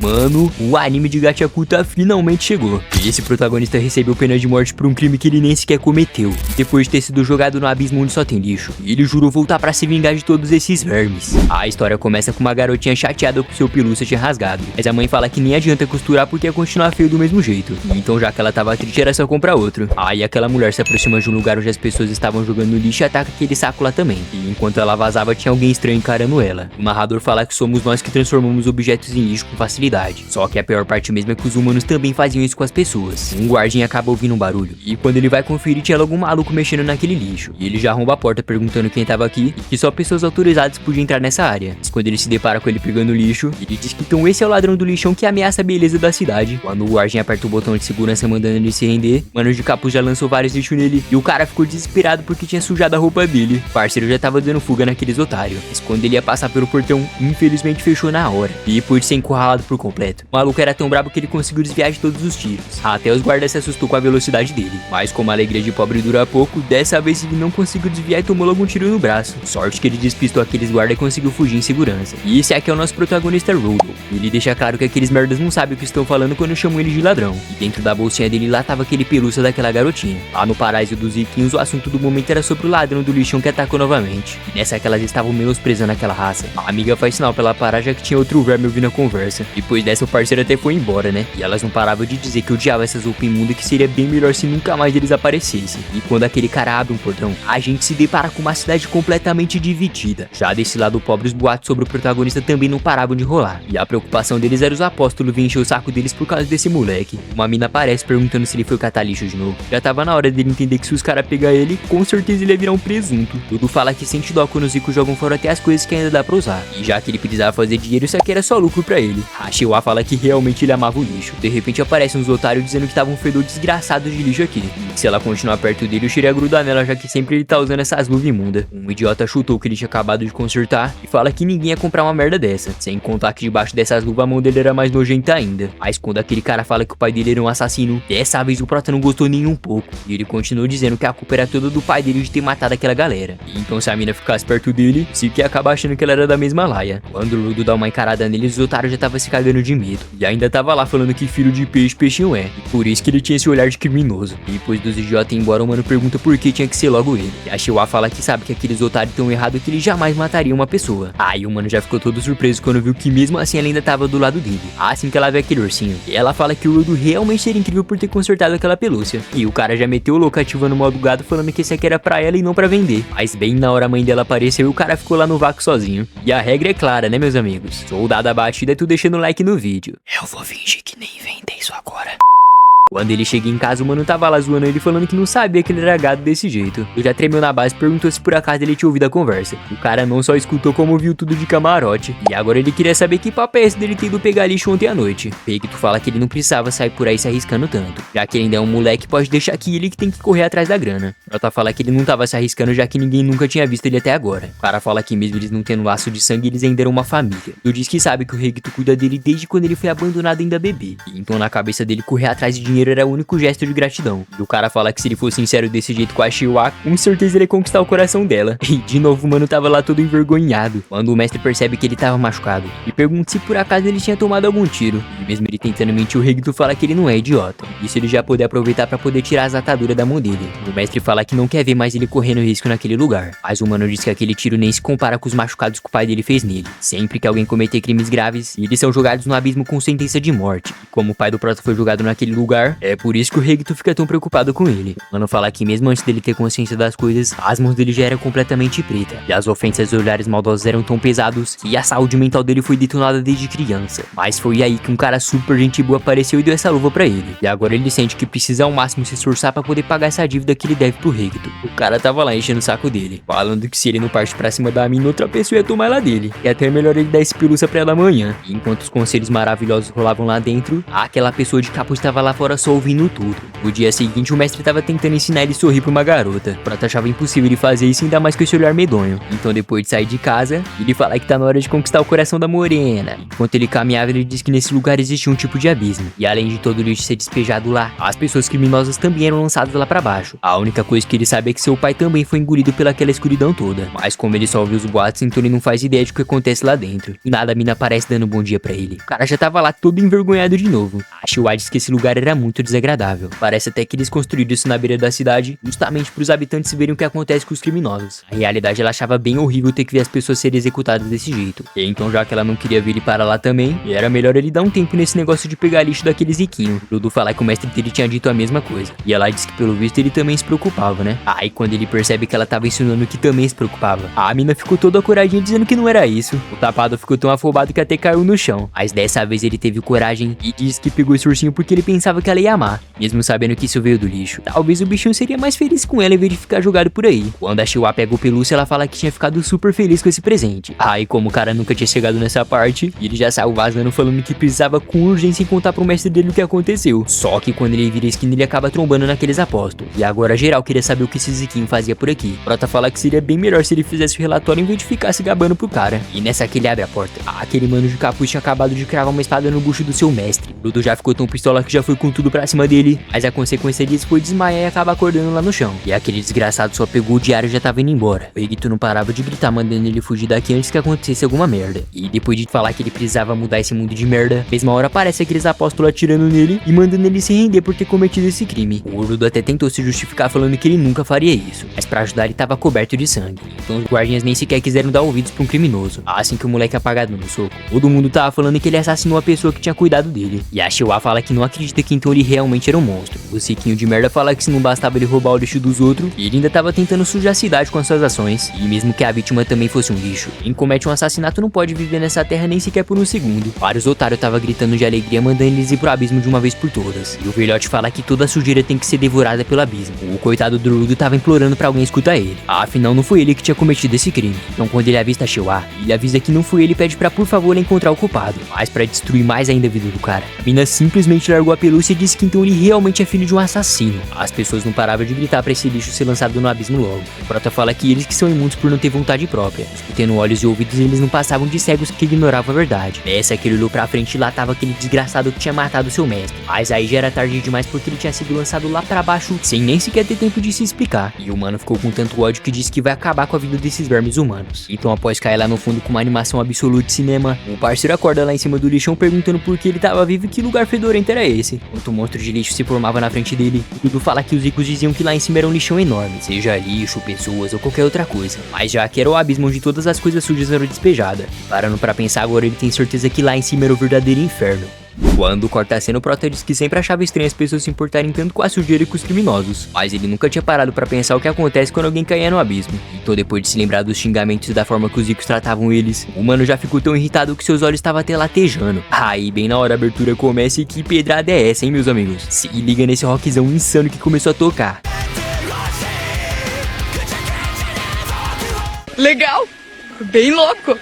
Mano, o anime de Gachakuta finalmente chegou. E esse protagonista recebeu pena de morte por um crime que ele nem sequer cometeu. Depois de ter sido jogado no abismo onde só tem lixo, ele jurou voltar pra se vingar de todos esses vermes. A história começa com uma garotinha chateada com seu pelúcia tinha rasgado, mas a mãe fala que nem adianta costurar porque ia continuar feio do mesmo jeito. Então já que ela tava triste era só comprar outro. Aí aquela mulher se aproxima de um lugar onde as pessoas estavam jogando no lixo e ataca aquele saco lá também. E enquanto ela vazava tinha alguém estranho encarando ela. O narrador fala que somos nós que transformamos objetos em lixo com facilidade. Só que a pior parte mesmo é que os humanos também faziam isso com as pessoas. Um guardinha acaba ouvindo um barulho, e quando ele vai conferir tinha logo um maluco mexendo naquele lixo. E ele já arromba a porta perguntando quem tava aqui, e que só pessoas autorizadas podiam entrar nessa área. Mas quando ele se depara com ele pegando lixo, ele diz que então esse é o ladrão do lixão que ameaça a beleza da cidade. Quando o guardinha aperta o botão de segurança mandando ele se render, Mano de Capuz já lançou vários lixos nele, e o cara ficou desesperado porque tinha sujado a roupa dele. O parceiro já tava dando fuga naqueles otários, mas quando ele ia passar pelo portão, infelizmente fechou na hora. E depois de ser encurralado por completo, o maluco era tão brabo que ele conseguiu desviar de todos os tiros. Até os guardas se assustou com a velocidade dele. Mas como a alegria de pobre dura pouco, dessa vez ele não conseguiu desviar e tomou logo um tiro no braço. Sorte que ele despistou aqueles guardas e conseguiu fugir em segurança. E esse aqui é o nosso protagonista Rodo. Ele deixa claro que aqueles merdas não sabem o que estão falando quando chamam ele de ladrão. E dentro da bolsinha dele lá tava aquele pelúcia daquela garotinha. Lá no paraíso dos riquinhos, o assunto do momento era sobre o ladrão do lixão que atacou novamente. E nessa que elas estavam menosprezando aquela raça, a amiga faz sinal pra ela parar já que tinha outro verme ouvindo a conversa. Depois dessa o parceiro até foi embora, né? E elas não paravam de dizer que odiava essas roupas imundas e que seria bem melhor se nunca mais eles aparecessem. E quando aquele cara abre um portão, a gente se depara com uma cidade completamente dividida. Já desse lado pobre, os boatos sobre o protagonista também não paravam de rolar. E a preocupação deles era os apóstolos vir encher o saco deles por causa desse moleque. Uma mina aparece perguntando se ele foi catar lixo de novo. Já tava na hora dele entender que se os caras pegar ele, com certeza ele ia virar um presunto. Tudo fala que sente dó quando os ricos jogam fora até as coisas que ainda dá pra usar. E já que ele precisava fazer dinheiro, isso aqui era só lucro pra ele. A Shiwa fala que realmente ele amava o lixo. De repente aparecem uns otários dizendo que tava um fedor desgraçado de lixo aqui. E que se ela continuar perto dele, o cheiro ia grudar nela, já que sempre ele tá usando essas luvas imundas. Um idiota chutou que ele tinha acabado de consertar e fala que ninguém ia comprar uma merda dessa. Sem contar que debaixo dessas luvas a mão dele era mais nojenta ainda. Mas quando aquele cara fala que o pai dele era um assassino, dessa vez o prota não gostou nem um pouco. E ele continuou dizendo que a culpa era toda do pai dele de ter matado aquela galera. E então se a mina ficasse perto dele, se que ia acabar achando que ela era da mesma laia. Quando o Rudo dá uma encarada nele, os otários já tava se cagando de medo. E ainda tava lá falando que filho de peixe, peixinho é. E por isso que ele tinha esse olhar de criminoso. E depois dos idiotas ir embora, o mano pergunta por que tinha que ser logo ele. E a Shiwa fala que sabe que aqueles otários tão errados que ele jamais mataria uma pessoa. Aí o mano já ficou todo surpreso quando viu que mesmo assim ela ainda tava do lado dele. Assim que ela vê aquele ursinho. E ela fala que o Rudo realmente seria incrível por ter consertado aquela pelúcia. E o cara já meteu o louco ativando o modo gado falando que esse aqui era pra ela e não pra vender. Mas bem na hora a mãe dela apareceu e o cara ficou lá no vácuo sozinho. E a regra é clara, né meus amigos? Soldado abatida é tu deixando o like no vídeo. Eu vou fingir que nem inventei isso agora. Quando ele chega em casa, o mano tava lá zoando ele falando que não sabia que ele era gado desse jeito. Eu já tremeu na base e perguntou se por acaso ele tinha ouvido a conversa. O cara não só escutou como viu tudo de camarote. E agora ele queria saber que papo é esse dele ter ido pegar lixo ontem à noite. Peito fala que ele não precisava sair por aí se arriscando tanto, já que ele ainda é um moleque, pode deixar que ele que tem que correr atrás da grana. Prota fala que ele não tava se arriscando já que ninguém nunca tinha visto ele até agora. O cara fala que mesmo eles não tendo laço de sangue, eles ainda eram uma família. Tu diz que sabe que o Regito cuida dele desde quando ele foi abandonado ainda bebê. E então na cabeça dele correr atrás de dinheiro era o único gesto de gratidão. E o cara fala que se ele fosse sincero desse jeito com a Shiwa, com certeza ele ia conquistar o coração dela. E de novo o mano tava lá todo envergonhado, quando o mestre percebe que ele tava machucado e pergunta se por acaso ele tinha tomado algum tiro. E mesmo ele tentando mentir, o Regito fala que ele não é idiota. Isso ele já poder aproveitar pra poder tirar as ataduras da mão dele. O mestre fala que não quer ver mais ele correndo risco naquele lugar. Mas o mano diz que aquele tiro nem se compara com os machucados que o pai dele fez nele. Sempre que alguém cometer crimes graves, eles são jogados no abismo com sentença de morte. E como o pai do prota foi jogado naquele lugar, é por isso que o Regito fica tão preocupado com ele. O mano fala que mesmo antes dele ter consciência das coisas, as mãos dele já eram completamente pretas. E as ofensas e olhares maldosos eram tão pesados que a saúde mental dele foi detonada desde criança. Mas foi aí que um cara super gente boa apareceu e deu essa luva pra ele. E agora ele sente que precisa ao máximo se esforçar pra poder pagar essa dívida que ele deve pro Regito. O cara tava lá enchendo o saco dele, falando que se ele não parte pra cima da mina, outra pessoa ia tomar ela dele. E até é melhor ele dar esse pelúcia pra ela amanhã. E enquanto os conselhos maravilhosos rolavam lá dentro, aquela pessoa de capuz estava lá fora tava só ouvindo tudo. No dia seguinte, o mestre tava tentando ensinar ele a sorrir pra uma garota. O Prota achava impossível ele fazer isso, ainda mais com esse olhar medonho. Então depois de sair de casa, ele fala que tá na hora de conquistar o coração da morena. Enquanto ele caminhava, ele disse que nesse lugar existia um tipo de abismo. E além de todo o lixo ser despejado lá, as pessoas criminosas também eram lançadas lá pra baixo. A única coisa que ele sabe é que seu pai também foi engolido pelaquela escuridão toda. Mas como ele só ouviu os boatos, então ele não faz ideia de o que acontece lá dentro. E nada, a mina aparece dando um bom dia pra ele. O cara já tava lá todo envergonhado de novo. A Shiwa disse que esse lugar era muito desagradável. Parece até que eles construíram isso na beira da cidade, justamente pros habitantes verem o que acontece com os criminosos. Na realidade, ela achava bem horrível ter que ver as pessoas serem executadas desse jeito. E então, já que ela não queria ver ele para lá também, era melhor ele dar um tempo nesse negócio de pegar lixo daqueles riquinhos. Ludo fala que o mestre dele tinha dito a mesma coisa. E ela disse que pelo visto ele também se preocupava, né? Aí quando ele percebe que ela tava ensinando que também se preocupava, a mina ficou toda coradinha dizendo que não era isso. O tapado ficou tão afobado que até caiu no chão. Mas dessa vez ele teve coragem e disse que pegou esse ursinho porque ele pensava que ela ia amar, mesmo sabendo que isso veio do lixo. Talvez o bichinho seria mais feliz com ela em vez de ficar jogado por aí. Quando a Shiwa pega o pelúcia, ela fala que tinha ficado super feliz com esse presente. Aí como o cara nunca tinha chegado nessa parte, ele já saiu vazando falando que precisava com urgência contar pro mestre dele o que aconteceu. Só que quando ele vira a esquina, ele acaba trombando naqueles apóstolos. E agora geral queria saber o que esse Ziquinho fazia por aqui. Prota fala que seria bem melhor se ele fizesse o relatório em vez de ficar se gabando pro cara. E nessa que ele abre a porta, aquele mano de capuz tinha acabado de cravar uma espada no bucho do seu mestre. Ludo já ficou tão pistola que já foi com tudo pra cima dele, mas a consequência disso foi desmaiar e acabar acordando lá no chão. E aquele desgraçado só pegou o diário e já tava indo embora. O Egito não parava de gritar mandando ele fugir daqui antes que acontecesse alguma merda. E depois de falar que ele precisava mudar esse mundo de merda, mesma hora aparece aqueles apóstolos atirando nele e mandando ele se render por ter cometido esse crime. O Ludo até tentou se justificar falando que ele nunca faria isso, mas pra ajudar ele tava coberto de sangue. Então os guardiões nem sequer quiseram dar ouvidos pra um criminoso. Assim que o moleque apagado no soco, todo mundo tava falando que ele assassinou a pessoa que tinha cuidado dele. E a Shiwa fala que não acredita que então ele realmente era um monstro. O Ziquinho de merda fala que se não bastava ele roubar o lixo dos outros, ele ainda tava tentando sujar a cidade com as suas ações. E mesmo que a vítima também fosse um lixo, quem comete um assassinato não pode viver nessa terra nem sequer por um segundo. Vários otários tava gritando de alegria, mandando eles ir pro abismo de uma vez por todas. E o velhote fala que toda a sujeira tem que ser devorada pelo abismo. O coitado do Ludo tava implorando pra alguém escutar ele. Afinal, não foi ele que tinha cometido esse crime. Então quando ele avista a Shiwa, ele avisa que não foi ele e pede pra por favor encontrar o culpado. Mas pra destruir mais ainda a vida do cara, a mina simplesmente largou a pelúcia e disse que então ele realmente é filho de um assassino. As pessoas não paravam de gritar pra esse lixo ser lançado no abismo logo. O Prota fala que eles que são imundos por não ter vontade própria. Tendo olhos e ouvidos, eles não passavam de cegos que ignoravam a verdade. Nessa que ele olhou pra frente e lá tava aquele desgraçado que tinha matado seu mestre. Mas aí já era tarde demais porque ele tinha sido lançado lá pra baixo sem nem sequer ter tempo de se explicar. E o mano ficou com tanto ódio que disse que vai acabar com a vida desses vermes humanos. Então após cair lá no fundo com uma animação absoluta de cinema, o parceiro acorda lá em cima do lixão perguntando por que ele tava vivo e que lugar fedorento era esse. Enquanto o monstro de lixo se formava na frente dele, tudo fala que os ricos diziam que lá em cima era um lixão enorme, seja lixo, pessoas ou qualquer outra coisa. Mas já que era o abismo onde todas as coisas sujas eram despejadas. Parando pra pensar agora, ele tem certeza que lá em cima era o verdadeiro inferno. Quando corta a cena, o Prota diz que sempre achava estranho as pessoas se importarem tanto com a sujeira e com os criminosos, mas ele nunca tinha parado pra pensar o que acontece quando alguém caía no abismo. Então depois de se lembrar dos xingamentos e da forma que os ricos tratavam eles, o mano já ficou tão irritado que seus olhos estavam até latejando. Aí bem na hora a abertura começa e que pedrada é essa, hein meus amigos? Se liga nesse rockzão insano que começou a tocar. Legal! Bem louco!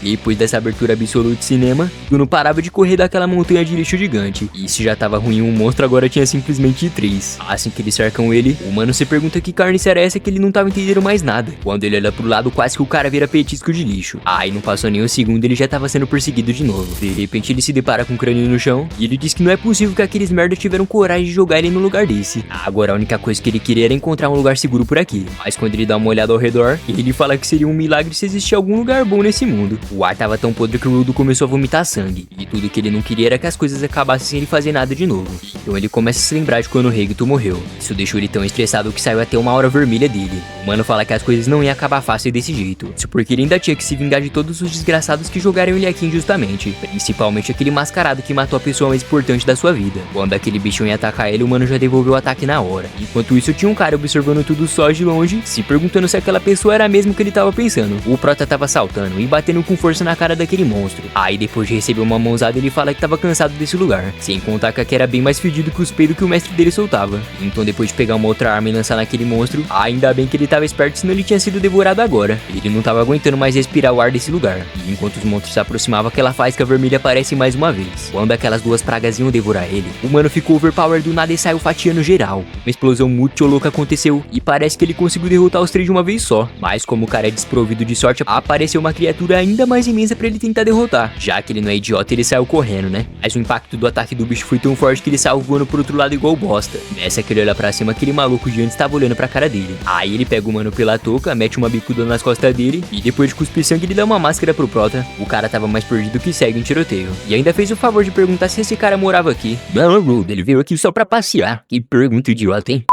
Depois dessa abertura absoluta de cinema, tu não parava de correr daquela montanha de lixo gigante. E se já tava ruim um monstro, agora tinha simplesmente 3. Assim que eles cercam ele, o mano se pergunta que carne era essa que ele não tava entendendo mais nada. Quando ele olha pro lado, quase que o cara vira petisco de lixo. Aí não passou nem um segundo, ele já tava sendo perseguido de novo. De repente ele se depara com o crânio no chão, e ele diz que não é possível que aqueles merda tiveram coragem de jogar ele no lugar desse. Agora a única coisa que ele queria era encontrar um lugar seguro por aqui. Mas quando ele dá uma olhada ao redor, ele fala que seria um milagre se existisse algum lugar bom nesse mundo. O ar tava tão podre que o Ludo começou a vomitar sangue. E tudo que ele não queria era que as coisas acabassem sem ele fazer nada de novo. Então ele começa a se lembrar de quando o Regito morreu. Isso deixou ele tão estressado que saiu até uma aura vermelha dele. O mano fala que as coisas não iam acabar fácil desse jeito. Isso porque ele ainda tinha que se vingar de todos os desgraçados que jogaram ele aqui injustamente. Principalmente aquele mascarado que matou a pessoa mais importante da sua vida. Quando aquele bichão ia atacar ele, o mano já devolveu o ataque na hora. Enquanto isso, tinha um cara observando tudo só de longe, se perguntando se aquela pessoa era mesmo que ele tava pensando. O Prota tava saltando e batendo com força na cara daquele monstro. Aí depois de receber uma mãozada ele fala que tava cansado desse lugar, sem contar que aqui era bem mais fedido que os peidos que o mestre dele soltava. Então depois de pegar uma outra arma e lançar naquele monstro, ainda bem que ele tava esperto, senão ele tinha sido devorado agora. Ele não tava aguentando mais respirar o ar desse lugar. E enquanto os monstros se aproximavam, aquela faísca vermelha aparece mais uma vez. Quando aquelas duas pragas iam devorar ele, o mano ficou overpower do nada e saiu fatiando geral. Uma explosão muito louca aconteceu e parece que ele conseguiu derrotar os três de uma vez só. Mas como o cara é desprovido de sorte, apareceu uma criatura ainda mais imensa pra ele tentar derrotar. Já que ele não é idiota, ele saiu correndo, né? Mas o impacto do ataque do bicho foi tão forte que ele saiu voando pro outro lado igual bosta. Nessa que ele olha pra cima, aquele maluco de antes tava olhando pra cara dele. Aí ele pega o mano pela touca, mete uma bicuda nas costas dele e depois de cuspir sangue ele dá uma máscara pro prota. O cara tava mais perdido que segue em tiroteio. E ainda fez o favor de perguntar se esse cara morava aqui. Não, Rude, ele veio aqui só pra passear. Que pergunta idiota, hein?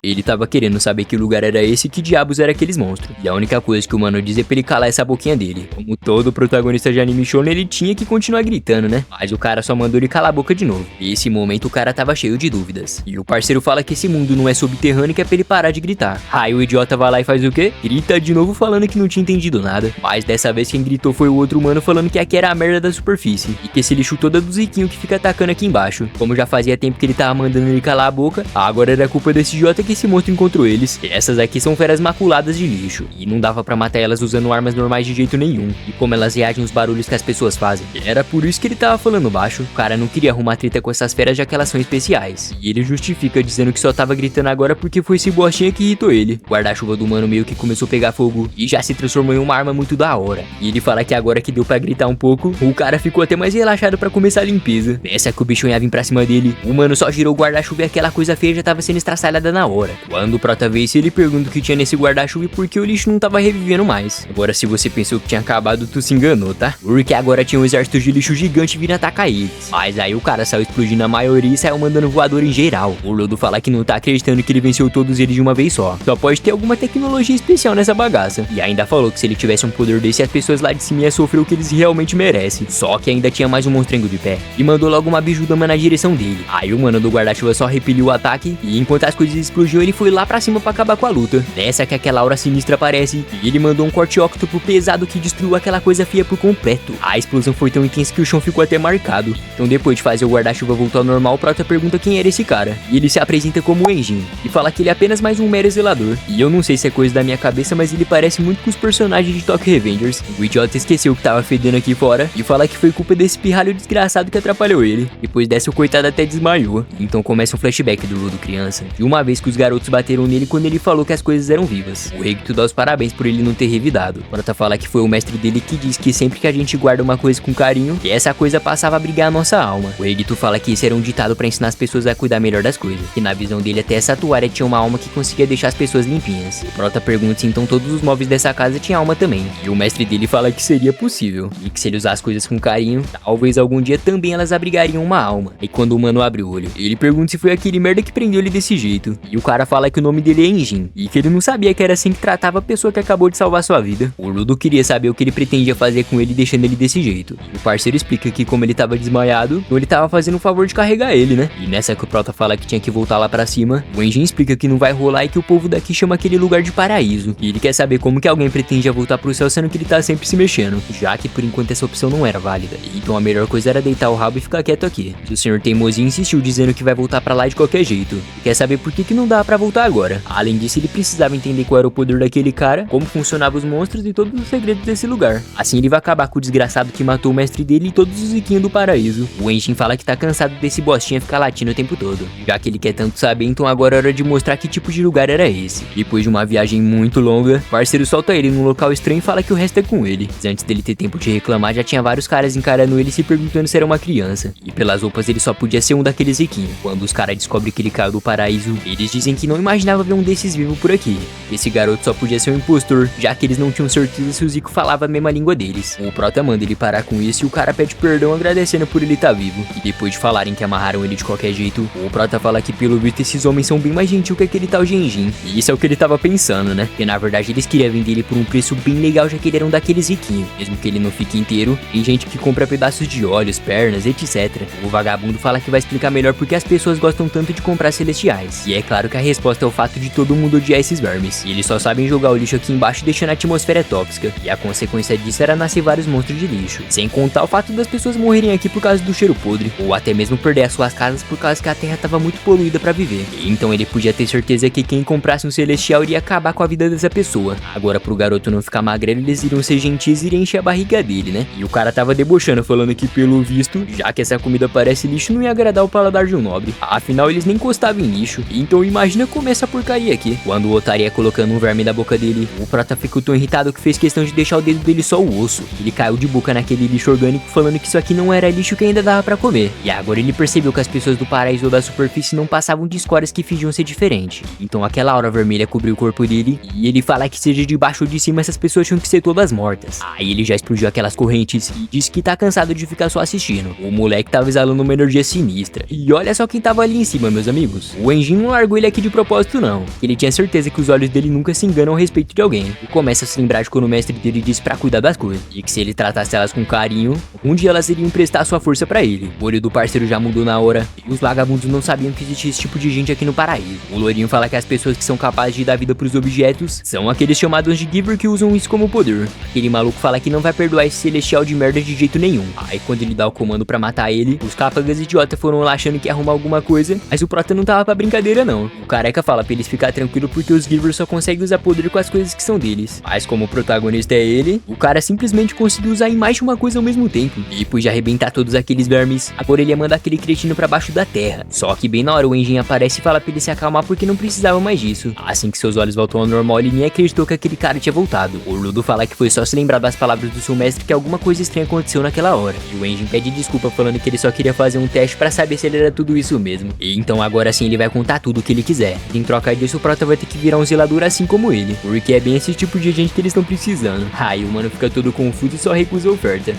Ele tava querendo saber que lugar era esse e que diabos era aqueles monstros. E a única coisa que o mano diz é pra ele calar essa boquinha dele. Como todo protagonista de anime shonen, ele tinha que continuar gritando, né? Mas o cara só mandou ele calar a boca de novo. E esse momento o cara tava cheio de dúvidas. E o parceiro fala que esse mundo não é subterrâneo e que é pra ele parar de gritar. Aí o idiota vai lá e faz o quê? Grita de novo falando que não tinha entendido nada. Mas dessa vez quem gritou foi o outro mano falando que aqui era a merda da superfície. E que esse lixo todo é do Ziquinho que fica atacando aqui embaixo. Como já fazia tempo que ele tava mandando ele calar a boca, agora era culpa desse idiota que esse monstro encontrou eles. Essas aqui são feras maculadas de lixo. E não dava pra matar elas usando armas normais de jeito nenhum. E como elas reagem aos barulhos que as pessoas fazem. Era por isso que ele tava falando baixo. O cara não queria arrumar treta com essas feras já que elas são especiais. E ele justifica dizendo que só tava gritando agora porque foi esse bostinha que irritou ele. O guarda-chuva do mano meio que começou a pegar fogo e já se transformou em uma arma muito da hora. E ele fala que agora que deu pra gritar um pouco, o cara ficou até mais relaxado pra começar a limpeza. Nessa que o bicho ia vir pra cima dele, o mano só girou o guarda-chuva e aquela coisa feia já tava sendo estraçalhada na hora. Quando o prota vê isso, ele pergunta o que tinha nesse guarda-chuva e por que o lixo não tava revivendo mais. Agora se você pensou que tinha acabado, tu se enganou, tá? Porque agora tinha um exército de lixo gigante vindo atacar eles. Mas aí o cara saiu explodindo a maioria e saiu mandando voador em geral. O Lodo fala que não tá acreditando que ele venceu todos eles de uma vez só. Só pode ter alguma tecnologia especial nessa bagaça. E ainda falou que se ele tivesse um poder desse, as pessoas lá de cima iam sofrer o que eles realmente merecem. Só que ainda tinha mais um monstrengo de pé. E mandou logo uma bijudama na direção dele. Aí o mano do guarda-chuva só repeliu o ataque. E enquanto as coisas explodiam, ele foi lá pra cima pra acabar com a luta. Nessa que aquela aura sinistra aparece. E ele mandou um corte octopus pesado que destruiu aquela coisa feia por completo. A explosão foi tão intensa que o chão ficou até marcado. Então depois de fazer o guarda-chuva voltar ao normal, o prota pergunta quem era esse cara. E ele se apresenta como Enjin. E fala que ele é apenas mais um mero zelador. E eu não sei se é coisa da minha cabeça, mas ele parece muito com os personagens de Tokyo Revengers. O idiota esqueceu que tava fedendo aqui fora. E fala que foi culpa desse pirralho desgraçado que atrapalhou ele. Depois dessa o coitado até desmaiou. Então começa um flashback do Lodo criança. De uma vez que os garotos bateram nele quando ele falou que as coisas eram vivas. O Regito dá os parabéns por ele não ter revidado. O prota fala que foi o mestre dele que diz que sempre que a gente guarda uma coisa com carinho, que essa coisa passava a brigar a nossa alma. O Regito fala que isso era um ditado pra ensinar as pessoas a cuidar melhor das coisas. Que na visão dele até essa toalha tinha uma alma que conseguia deixar as pessoas limpinhas. O prota pergunta se então todos os móveis dessa casa tinham alma também. E o mestre dele fala que seria possível. E que se ele usar as coisas com carinho, talvez algum dia também elas abrigariam uma alma. E quando o mano abre o olho, ele pergunta se foi aquele merda que prendeu ele desse jeito. E o cara fala que o nome dele é Enjin. E que ele não sabia que era assim que tratava a pessoa que acabou de salvar sua vida. O Ludo queria saber o que ele pretendia fazer com ele deixando ele desse jeito. E o parceiro explica que como ele tava desmaiado, então ele tava fazendo um favor de carregar ele, né? E nessa que o prota fala que tinha que voltar lá pra cima, o Enjin explica que não vai rolar e que o povo daqui chama aquele lugar de paraíso. E ele quer saber como que alguém pretendia voltar pro céu sendo que ele tá sempre se mexendo, já que por enquanto essa opção não era válida. Então a melhor coisa era deitar o rabo e ficar quieto aqui. O senhor teimosinho insistiu dizendo que vai voltar pra lá de qualquer jeito. E quer saber por que não dá pra voltar agora. Além disso, ele precisava entender qual era o poder daquele cara, como funcionavam os monstros e todos os segredos desse lugar. Assim ele vai acabar com o desgraçado que matou o mestre dele e todos os ziquinhos do paraíso. O Enjin fala que tá cansado desse bostinha ficar latindo o tempo todo. Já que ele quer tanto saber, então agora é hora de mostrar que tipo de lugar era esse. Depois de uma viagem muito longa, o parceiro solta ele num local estranho e fala que o resto é com ele. Mas antes dele ter tempo de reclamar, já tinha vários caras encarando ele se perguntando se era uma criança. E pelas roupas ele só podia ser um daqueles ziquinhos. Quando os caras descobrem que ele caiu do paraíso, eles dizem que não imaginava ver um desses vivos por aqui. Esse garoto só podia ser um impostor, já que eles não tinham certeza se o Zico falava a mesma língua deles. O prota manda ele parar com isso e o cara pede perdão agradecendo por ele estar vivo. E depois de falarem que amarraram ele de qualquer jeito, o prota fala que pelo visto esses homens são bem mais gentil que aquele tal Genjin. E isso é o que ele tava pensando, né? Porque na verdade eles queriam vender ele por um preço bem legal, já que ele era um daqueles riquinhos. Mesmo que ele não fique inteiro, tem gente que compra pedaços de olhos, pernas, etc. O vagabundo fala que vai explicar melhor porque as pessoas gostam tanto de comprar celestiais. E é claro que a resposta é o fato de todo mundo odiar esses vermes. E eles só sabem jogar o lixo aqui embaixo deixando a atmosfera tóxica. E a consequência disso era nascer vários monstros de lixo. Sem contar o fato das pessoas morrerem aqui por causa do cheiro podre. Ou até mesmo perder as suas casas por causa que a terra estava muito poluída para viver. E então ele podia ter certeza que quem comprasse um celestial iria acabar com a vida dessa pessoa. Agora pro garoto não ficar magrelo, eles iriam ser gentis e iriam encher a barriga dele, né? E o cara tava debochando, falando que pelo visto, já que essa comida parece lixo, não ia agradar o paladar de um nobre. Afinal, eles nem encostavam em lixo. Então imagina como essa porcaria aqui. Quando o otário ia colocando um verme na boca dele, o prota ficou tão irritado que fez questão de deixar o dedo dele só o osso. Ele caiu de boca naquele lixo orgânico, falando que isso aqui não era lixo que ainda dava pra comer. E agora ele percebeu que as pessoas do paraíso ou da superfície não passavam de escórias que fingiam ser diferentes. Então aquela aura vermelha cobriu o corpo dele, e ele fala que seja de baixo ou de cima, essas pessoas tinham que ser todas mortas. Aí ele já explodiu aquelas correntes e disse que tá cansado de ficar só assistindo. O moleque tava exalando uma energia sinistra. E olha só quem tava ali em cima, meus amigos. O Enjin não largou ele aqui de propósito não. Ele tinha certeza que os olhos dele nunca se enganam a respeito de alguém. E começa a se lembrar de quando o mestre dele disse pra cuidar das coisas. E que se ele tratasse elas com carinho, um dia elas iriam emprestar sua força pra ele. O olho do parceiro já mudou na hora. E os vagabundos não sabiam que existia esse tipo de gente aqui no paraíso. O loirinho fala que as pessoas que são capazes de dar vida pros objetos são aqueles chamados de Giver que usam isso como poder. Aquele maluco fala que não vai perdoar esse celestial de merda de jeito nenhum. Aí quando ele dá o comando pra matar ele, os cápagas idiotas foram lá achando que ia arrumar alguma coisa, mas o prota não tava pra brincadeira não. O careca fala pra eles ficar tranquilo porque os Givers só conseguem usar poder com as coisas que são deles. Mas como o protagonista é ele, o cara simplesmente conseguiu usar em mais de uma coisa ao mesmo tempo. E depois de arrebentar todos aqueles vermes, agora ele ia mandar aquele cretino pra baixo da terra. Só que bem na hora o Enjin aparece e fala pra ele se acalmar porque não precisava mais disso. Assim que seus olhos voltam ao normal, ele nem acreditou que aquele cara tinha voltado. O Ludo fala que foi só se lembrar das palavras do seu mestre que alguma coisa estranha aconteceu naquela hora. E o Enjin pede desculpa falando que ele só queria fazer um teste pra saber se ele era tudo isso mesmo. E então agora sim ele vai contar tudo o que ele quiser. Em troca disso o prota vai ter que virar um zelador assim como ele, porque é bem esse tipo de gente que eles estão precisando. Aí o mano fica todo confuso e só recusa a oferta.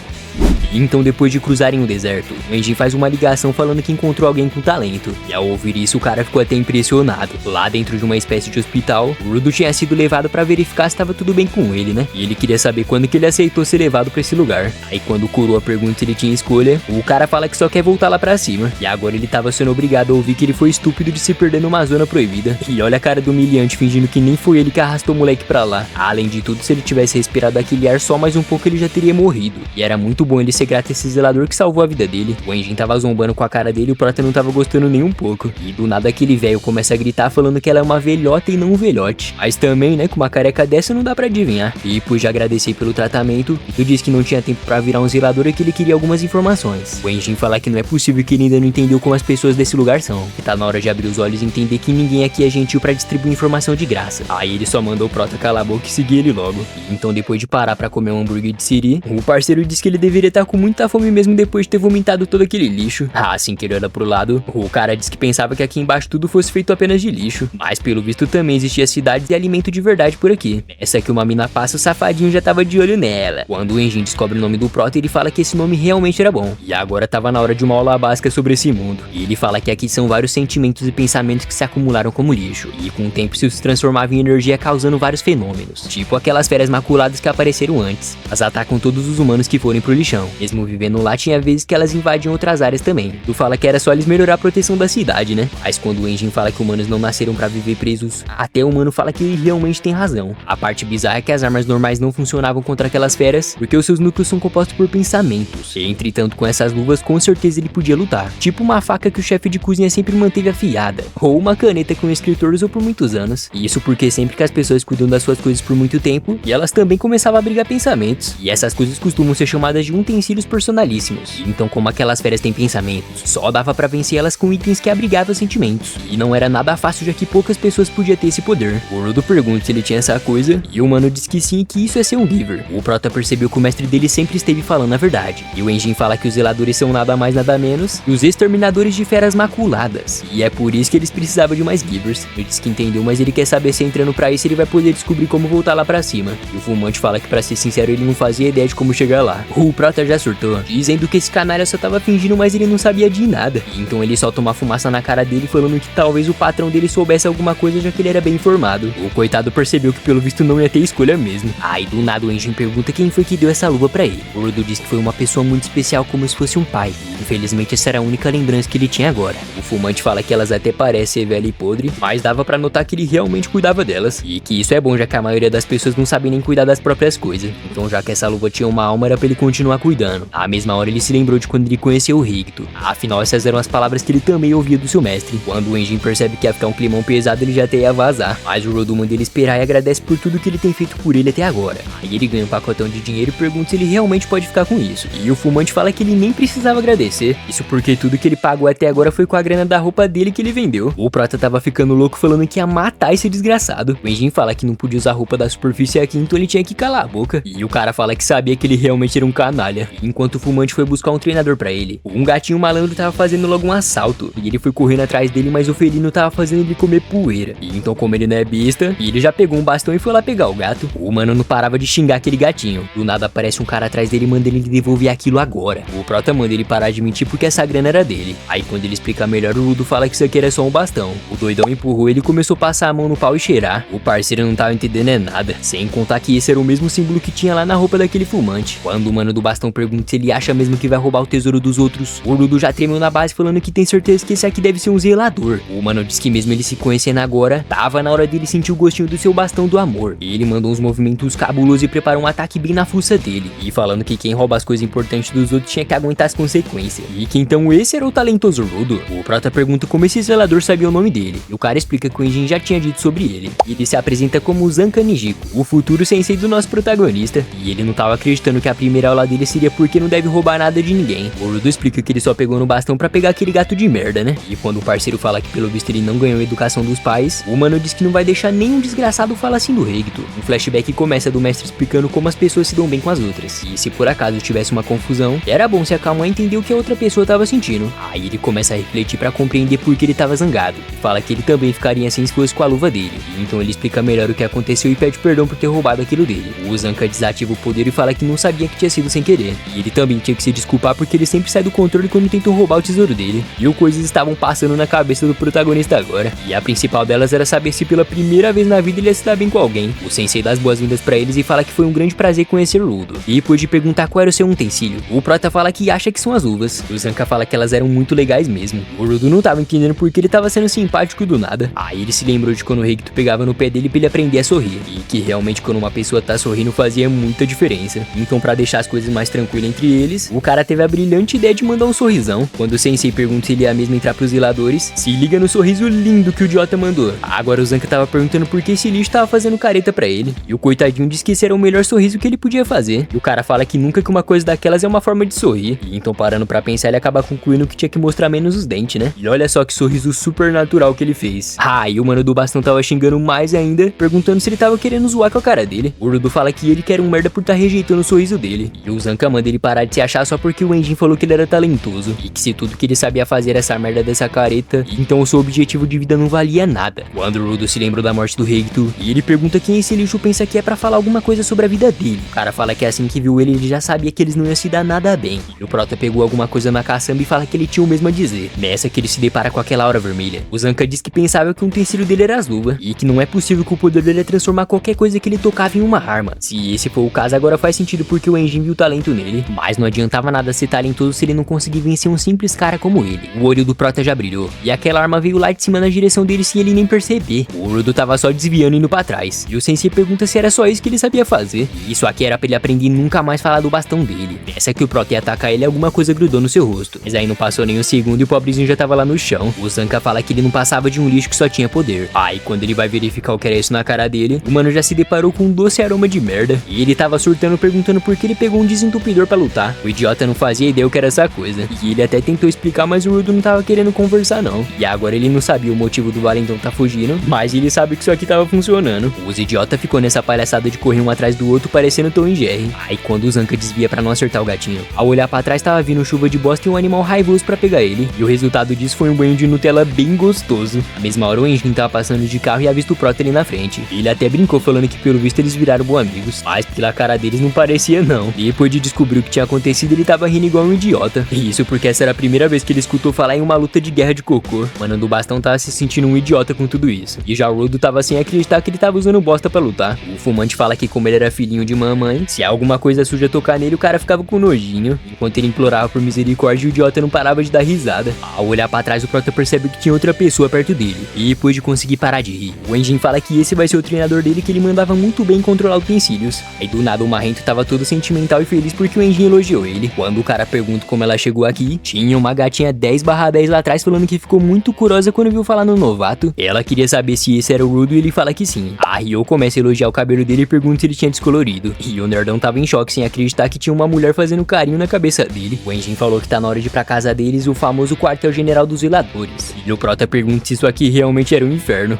Então depois de cruzarem o deserto, o Enjin faz uma ligação falando que encontrou alguém com talento. E ao ouvir isso o cara ficou até impressionado. Lá dentro de uma espécie de hospital, o Rudo tinha sido levado pra verificar se estava tudo bem com ele, né? E ele queria saber quando que ele aceitou ser levado pra esse lugar. Aí quando o coroa pergunta se ele tinha escolha, o cara fala que só quer voltar lá pra cima. E agora ele tava sendo obrigado a ouvir que ele foi estúpido de se perder numa zona proibida. E olha a cara do humilhante fingindo que nem foi ele que arrastou o moleque pra lá. Além de tudo, se ele tivesse respirado aquele ar só mais um pouco ele já teria morrido. E era muito bom ele ser grato a esse zelador que salvou a vida dele. O Enjin tava zombando com a cara dele e o prota não tava gostando nem um pouco. E do nada aquele velho começa a gritar falando que ela é uma velhota e não um velhote. Mas também, né, com uma careca dessa não dá pra adivinhar. E depois de agradecer pelo tratamento, tu disse que não tinha tempo pra virar um zelador e que ele queria algumas informações. O Enjin fala que não é possível que ele ainda não entendeu como as pessoas desse lugar são. Que tá na hora de abrir os olhos e entender que ninguém aqui é gentil pra distribuir informação de graça. Aí ele só mandou o prota calar a boca e seguir ele logo. E então depois de parar pra comer um hambúrguer de siri, o parceiro disse que ele deveria estar com muita fome mesmo depois de ter vomitado todo aquele lixo. Assim que ele olha pro lado, o cara disse que pensava que aqui embaixo tudo fosse feito apenas de lixo. Mas pelo visto também existia cidades e alimento de verdade por aqui. Essa que uma mina passa, o safadinho já tava de olho nela. Quando o Enjin descobre o nome do prota, ele fala que esse nome realmente era bom. E agora tava na hora de uma aula básica sobre esse mundo. E ele fala que aqui são vários sentimentos e pensamentos que se acumularam como lixo. E com o tempo isso se transformava em energia causando vários fenômenos. Tipo aquelas feras maculadas que apareceram antes. Elas atacam todos os humanos que forem pro lixão. Mesmo vivendo lá, tinha vezes que elas invadiam outras áreas também. Tu fala que era só eles melhorar a proteção da cidade, né? Mas quando o Enjin fala que humanos não nasceram pra viver presos, até o humano fala que ele realmente tem razão. A parte bizarra é que as armas normais não funcionavam contra aquelas feras, porque os seus núcleos são compostos por pensamentos. E, entretanto, com essas luvas, com certeza ele podia lutar. Tipo uma faca que o chefe de cozinha sempre manteve afiada. Ou uma caneta que um escritor usou por muitos anos. E isso porque sempre que as pessoas cuidam das suas coisas por muito tempo, e elas também começavam a abrigar pensamentos. E essas coisas costumam ser chamadas de utensílios personalíssimos. Então, como aquelas feras têm pensamentos, só dava pra vencer elas com itens que abrigavam sentimentos. E não era nada fácil, já que poucas pessoas podiam ter esse poder. O Rudo pergunta se ele tinha essa coisa, e o mano diz que sim e que isso é ser um Giver. O prota percebeu que o mestre dele sempre esteve falando a verdade. E o Enjin fala que os zeladores são nada mais nada menos que os exterminadores de feras maculadas. E é por isso que eles precisavam de mais Givers. Ele diz que entendeu, mas ele quer saber se entrando pra isso ele vai poder descobrir como voltar lá pra cima. E o fumante fala que, pra ser sincero, ele não fazia ideia de como chegar lá. O prota já surtou, dizendo que esse canalha só tava fingindo, mas ele não sabia de nada. E então ele solta uma fumaça na cara dele, falando que talvez o patrão dele soubesse alguma coisa, já que ele era bem informado. O coitado percebeu que pelo visto não ia ter escolha mesmo. Aí do nada o Enjin pergunta quem foi que deu essa luva pra ele. O Rudo diz que foi uma pessoa muito especial, como se fosse um pai. Infelizmente essa era a única lembrança que ele tinha agora. O fumante fala que elas até parecem, velho, velha e podre, mas dava pra notar que ele realmente cuidava delas. E que isso é bom, já que a maioria das pessoas não sabem nem cuidar das próprias coisas. Então já que essa luva tinha uma alma, era pra ele continuar cuidando. À mesma hora ele se lembrou de quando ele conheceu o Richter. Afinal, essas eram as palavras que ele também ouvia do seu mestre. Quando o Enjin percebe que ia ficar um climão pesado, ele já até ia vazar. Mas o Rodo manda ele esperar e agradece por tudo que ele tem feito por ele até agora. Aí ele ganha um pacotão de dinheiro e pergunta se ele realmente pode ficar com isso. E o fumante fala que ele nem precisava agradecer. Isso porque tudo que ele pagou até agora foi com a grana da roupa dele que ele vendeu. O Prota tava ficando louco falando que ia matar esse desgraçado. O Enjin fala que não podia usar roupa da superfície aqui, então ele tinha que calar a boca. E o cara fala que sabia que ele realmente era um canalha. Enquanto o fumante foi buscar um treinador pra ele, um gatinho malandro tava fazendo logo um assalto. E ele foi correndo atrás dele, mas o felino tava fazendo ele comer poeira. E então, como ele não é besta, ele já pegou um bastão e foi lá pegar o gato. O mano não parava de xingar aquele gatinho. Do nada aparece um cara atrás dele e manda ele devolver aquilo agora. O Prota manda ele parar de mentir porque essa grana era dele. Aí quando ele explica melhor, o Rudo fala que isso aqui era só um bastão. O doidão empurrou ele e começou a passar a mão no pau e cheirar. O parceiro não tava entendendo nada, sem contar que esse era o mesmo símbolo que tinha lá na roupa daquele fumante. Quando o mano do bastão pergunta se ele acha mesmo que vai roubar o tesouro dos outros, o Rudo já tremeu na base falando que tem certeza que esse aqui deve ser um zelador. O mano diz que mesmo ele se conhecendo agora, tava na hora dele sentir o gostinho do seu bastão do amor. Ele mandou uns movimentos cabulosos e preparou um ataque bem na fuça dele. E falando que quem rouba as coisas importantes dos outros tinha que aguentar as consequências. E que então esse era o talentoso Rudo. O Prota pergunta como esse zelador sabia o nome dele. E o cara explica que o Enjin já tinha dito sobre ele. E ele se apresenta como Zanka Nijiko, o futuro sensei do nosso protagonista. E ele não tava acreditando que a primeira aula dele seria porque não deve roubar nada de ninguém. O Rudo explica que ele só pegou no bastão pra pegar aquele gato de merda, né? E quando o parceiro fala que pelo visto ele não ganhou a educação dos pais, o mano diz que não vai deixar nenhum desgraçado falar assim do Richter. Um flashback começa do mestre explicando como as pessoas se dão bem com as outras. E se por acaso tivesse uma confusão, era bom se acalmar e entender o que a outra pessoa tava sentindo. Aí ele começa a refletir pra compreender por que ele tava zangado. E fala que ele também ficaria assim se fosse com a luva dele. E então ele explica melhor o que aconteceu e pede perdão por ter roubado aquilo dele. O Zanka desativa o poder e fala que não sabia que tinha sido sem querer. E ele também tinha que se desculpar porque ele sempre sai do controle quando tentou roubar o tesouro dele. E coisas estavam passando na cabeça do protagonista agora. E a principal delas era saber se pela primeira vez na vida ele ia se dar bem com alguém. O sensei dá as boas-vindas pra eles e fala que foi um grande prazer conhecer o Rudo. E depois de perguntar qual era o seu utensílio, o Prota fala que acha que são as luvas. O Zanka fala que elas eram muito legais mesmo. O Rudo não tava entendendo porque ele tava sendo simpático do nada. Aí ele se lembrou de quando o Richter pegava no pé dele pra ele aprender a sorrir. E que realmente quando uma pessoa tá sorrindo fazia muita diferença. Então pra deixar as coisas mais tranquilas entre eles, o cara teve a brilhante ideia de mandar um sorrisão. Quando o sensei pergunta se ele ia mesmo entrar pros zeladores, se liga no sorriso lindo que o idiota mandou. Agora o Zanka tava perguntando por que esse lixo tava fazendo careta pra ele. E o coitadinho disse que esse era o melhor sorriso que ele podia fazer. E o cara fala que nunca que uma coisa daquelas é uma forma de sorrir. E então parando pra pensar, ele acaba concluindo que tinha que mostrar menos os dentes, né? E olha só que sorriso super natural que ele fez. Ah, e o mano do bastão tava xingando mais ainda, perguntando se ele tava querendo zoar com a cara dele. O Rudo fala que ele quer um merda por tá rejeitando o sorriso dele. E o Zanka manda ele parar de se achar só porque o Enjin falou que ele era talentoso. E que se tudo que ele sabia fazer era essa merda dessa careta, então o seu objetivo de vida não valia nada. Quando o Rudo se lembrou da morte do Richter, e ele pergunta quem esse lixo pensa que é pra falar alguma coisa sobre a vida dele. O cara fala que assim que viu ele já sabia que eles não iam se dar nada bem. E o Prota pegou alguma coisa na caçamba e fala que ele tinha o mesmo a dizer. Nessa que ele se depara com aquela aura vermelha. O Zanka diz que pensava que o utensílio dele era as luvas, e que não é possível que o poder dele é transformar qualquer coisa que ele tocava em uma arma. Se esse for o caso, agora faz sentido porque o Enjin viu talento nele. Mas não adiantava nada ser talentoso se ele não conseguir vencer um simples cara como ele. O olho do Prota já brilhou, e aquela arma veio lá de cima na direção dele sem ele nem perceber. O Rudo tava só desviando e indo pra trás. E o sensei pergunta se era só isso que ele sabia fazer. E isso aqui era pra ele aprender e nunca mais falar do bastão dele. Nessa que o Prota ia atacar ele, alguma coisa grudou no seu rosto. Mas aí não passou nem um segundo e o pobrezinho já tava lá no chão. O Zanka fala que ele não passava de um lixo que só tinha poder. Aí quando ele vai verificar o que era isso na cara dele, o mano já se deparou com um doce aroma de merda. E ele tava surtando perguntando por que ele pegou um desentupidor pra lutar. O idiota não fazia ideia o que era essa coisa. E ele até tentou explicar, mas o Rudo não tava querendo conversar não. E agora ele não sabia o motivo do valentão tá fugindo, mas ele sabe que isso aqui tava funcionando. Os idiota ficou nessa palhaçada de correr um atrás do outro parecendo Tom e Jerry. Aí quando o Zanka desvia pra não acertar o gatinho, ao olhar pra trás tava vindo chuva de bosta e um animal raivoso pra pegar ele. E o resultado disso foi um banho de Nutella bem gostoso. Na mesma hora o Enjin tava passando de carro e avista o Prota ali na frente. Ele até brincou falando que pelo visto eles viraram bons amigos, mas pela cara deles não parecia não. E depois de descobrir o que tinha acontecido, ele tava rindo igual um idiota. E isso porque essa era a primeira vez que ele escutou falar em uma luta de guerra de cocô. O mano do bastão tava se sentindo um idiota com tudo isso. E já o Rudo tava sem acreditar que ele tava usando bosta pra lutar. O fumante fala que como ele era filhinho de mamãe, se alguma coisa suja tocar nele, o cara ficava com nojinho. Enquanto ele implorava por misericórdia, o idiota não parava de dar risada. Ao olhar pra trás, o Prota percebe que tinha outra pessoa pessoa perto dele. E depois de conseguir parar de rir, o Enjin fala que esse vai ser o treinador dele, que ele mandava muito bem controlar utensílios. Aí do nada o Marrento tava todo sentimental e feliz porque o Enjin elogiou ele. Quando o cara pergunta como ela chegou aqui, tinha uma gatinha 10/10 lá atrás falando que ficou muito curiosa quando viu falar no novato. Ela queria saber se esse era o Rudo e ele fala que sim. A Ryo começa a elogiar o cabelo dele e pergunta se ele tinha descolorido. E o nerdão tava em choque sem acreditar que tinha uma mulher fazendo carinho na cabeça dele. O Enjin falou que tá na hora de ir pra casa deles, o famoso quartel-general dos zeladores. E o Prota pergunta se isso aqui realmente era um inferno.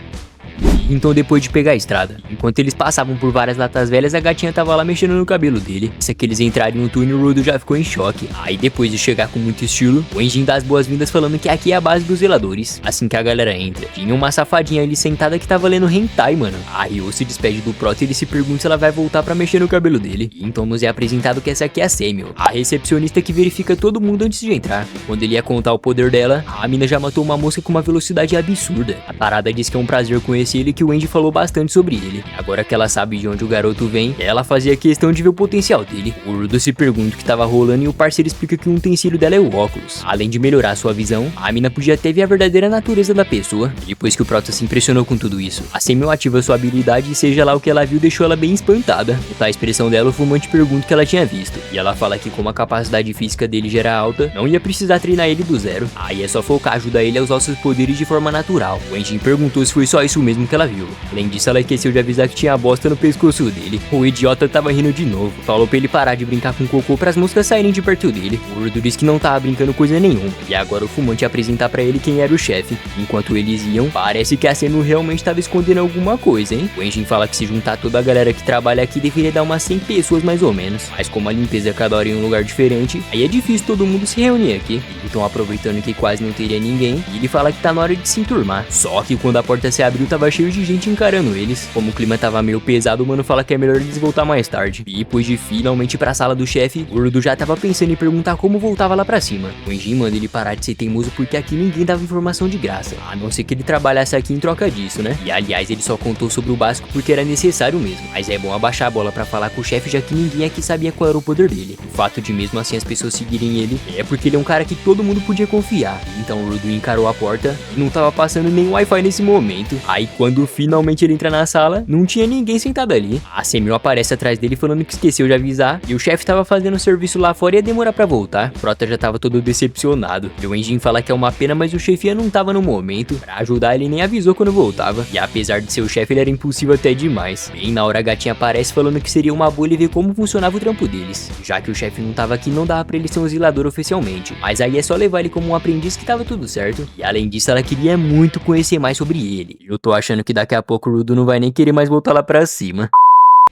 Então depois de pegar a estrada, enquanto eles passavam por várias latas velhas, a gatinha tava lá mexendo no cabelo dele. Se que eles entraram no túnel, o Rudo já ficou em choque. Aí depois de chegar com muito estilo, o Enjin dá as boas-vindas falando que aqui é a base dos zeladores. Assim que a galera entra, tinha uma safadinha ali sentada que tava lendo hentai, mano. A Ryo se despede do Prota e ele se pergunta se ela vai voltar pra mexer no cabelo dele. E então nos é apresentado que essa aqui é a Samuel, a recepcionista que verifica todo mundo antes de entrar. Quando ele ia contar o poder dela, a mina já matou uma mosca com uma velocidade absurda. A parada diz que é um prazer conhecer ele, que o Enjin falou bastante sobre ele. Agora que ela sabe de onde o garoto vem, ela fazia questão de ver o potencial dele. O Rudo se pergunta o que tava rolando e o parceiro explica que um utensílio dela é o óculos. Além de melhorar sua visão, a mina podia até ver a verdadeira natureza da pessoa. Depois que o Prota se impressionou com tudo isso, a Samuel ativa sua habilidade e seja lá o que ela viu deixou ela bem espantada. Notar a expressão dela, o fumante pergunta o que ela tinha visto. E ela fala que como a capacidade física dele já era alta, não ia precisar treinar ele do zero. Aí é só focar, ajudar ele a usar os seus poderes de forma natural. O Enjin perguntou se foi só isso mesmo que ela viu. Além disso, ela esqueceu de avisar que tinha bosta no pescoço dele. O idiota tava rindo de novo. Falou pra ele parar de brincar com cocô pras moscas saírem de perto dele. O Rudo disse que não tava brincando coisa nenhuma. E agora o fumante ia apresentar pra ele quem era o chefe. Enquanto eles iam, parece que a Samuel realmente tava escondendo alguma coisa, hein? O Enjin fala que se juntar toda a galera que trabalha aqui deveria dar umas 100 pessoas mais ou menos. Mas como a limpeza é cada hora em um lugar diferente, aí é difícil todo mundo se reunir aqui. Então aproveitando que quase não teria ninguém, ele fala que tá na hora de se enturmar. Só que quando a porta se abriu, tava cheio de gente encarando eles. Como o clima tava meio pesado, o mano fala que é melhor eles voltar mais tarde. E depois de finalmente ir pra sala do chefe, o Rudo já tava pensando em perguntar como voltava lá pra cima. O Enjin manda ele parar de ser teimoso porque aqui ninguém dava informação de graça, a não ser que ele trabalhasse aqui em troca disso, né? E aliás, ele só contou sobre o básico porque era necessário mesmo. Mas é bom abaixar a bola pra falar com o chefe, já que ninguém aqui sabia qual era o poder dele. O fato de mesmo assim as pessoas seguirem ele é porque ele é um cara que todo mundo podia confiar. Então o Rudo encarou a porta e não tava passando nem Wi-Fi nesse momento. Aí quando finalmente ele entra na sala, não tinha ninguém sentado ali. A Samuel aparece atrás dele falando que esqueceu de avisar e o chefe tava fazendo serviço lá fora e ia demorar pra voltar. O Prota já tava todo decepcionado. E o Enjin fala que é uma pena, mas o chefia não tava no momento. Pra ajudar, ele nem avisou quando voltava. E apesar de ser o chefe, ele era impulsivo até demais. Bem na hora a gatinha aparece falando que seria uma boa ele ver como funcionava o trampo deles. Já que o chefe não tava aqui, não dava pra ele ser um zelador oficialmente. Mas aí é só levar ele como um aprendiz que tava tudo certo. E além disso, ela queria muito conhecer mais sobre ele. Eu tô achando que daqui a pouco o Rudo não vai nem querer mais voltar lá pra cima.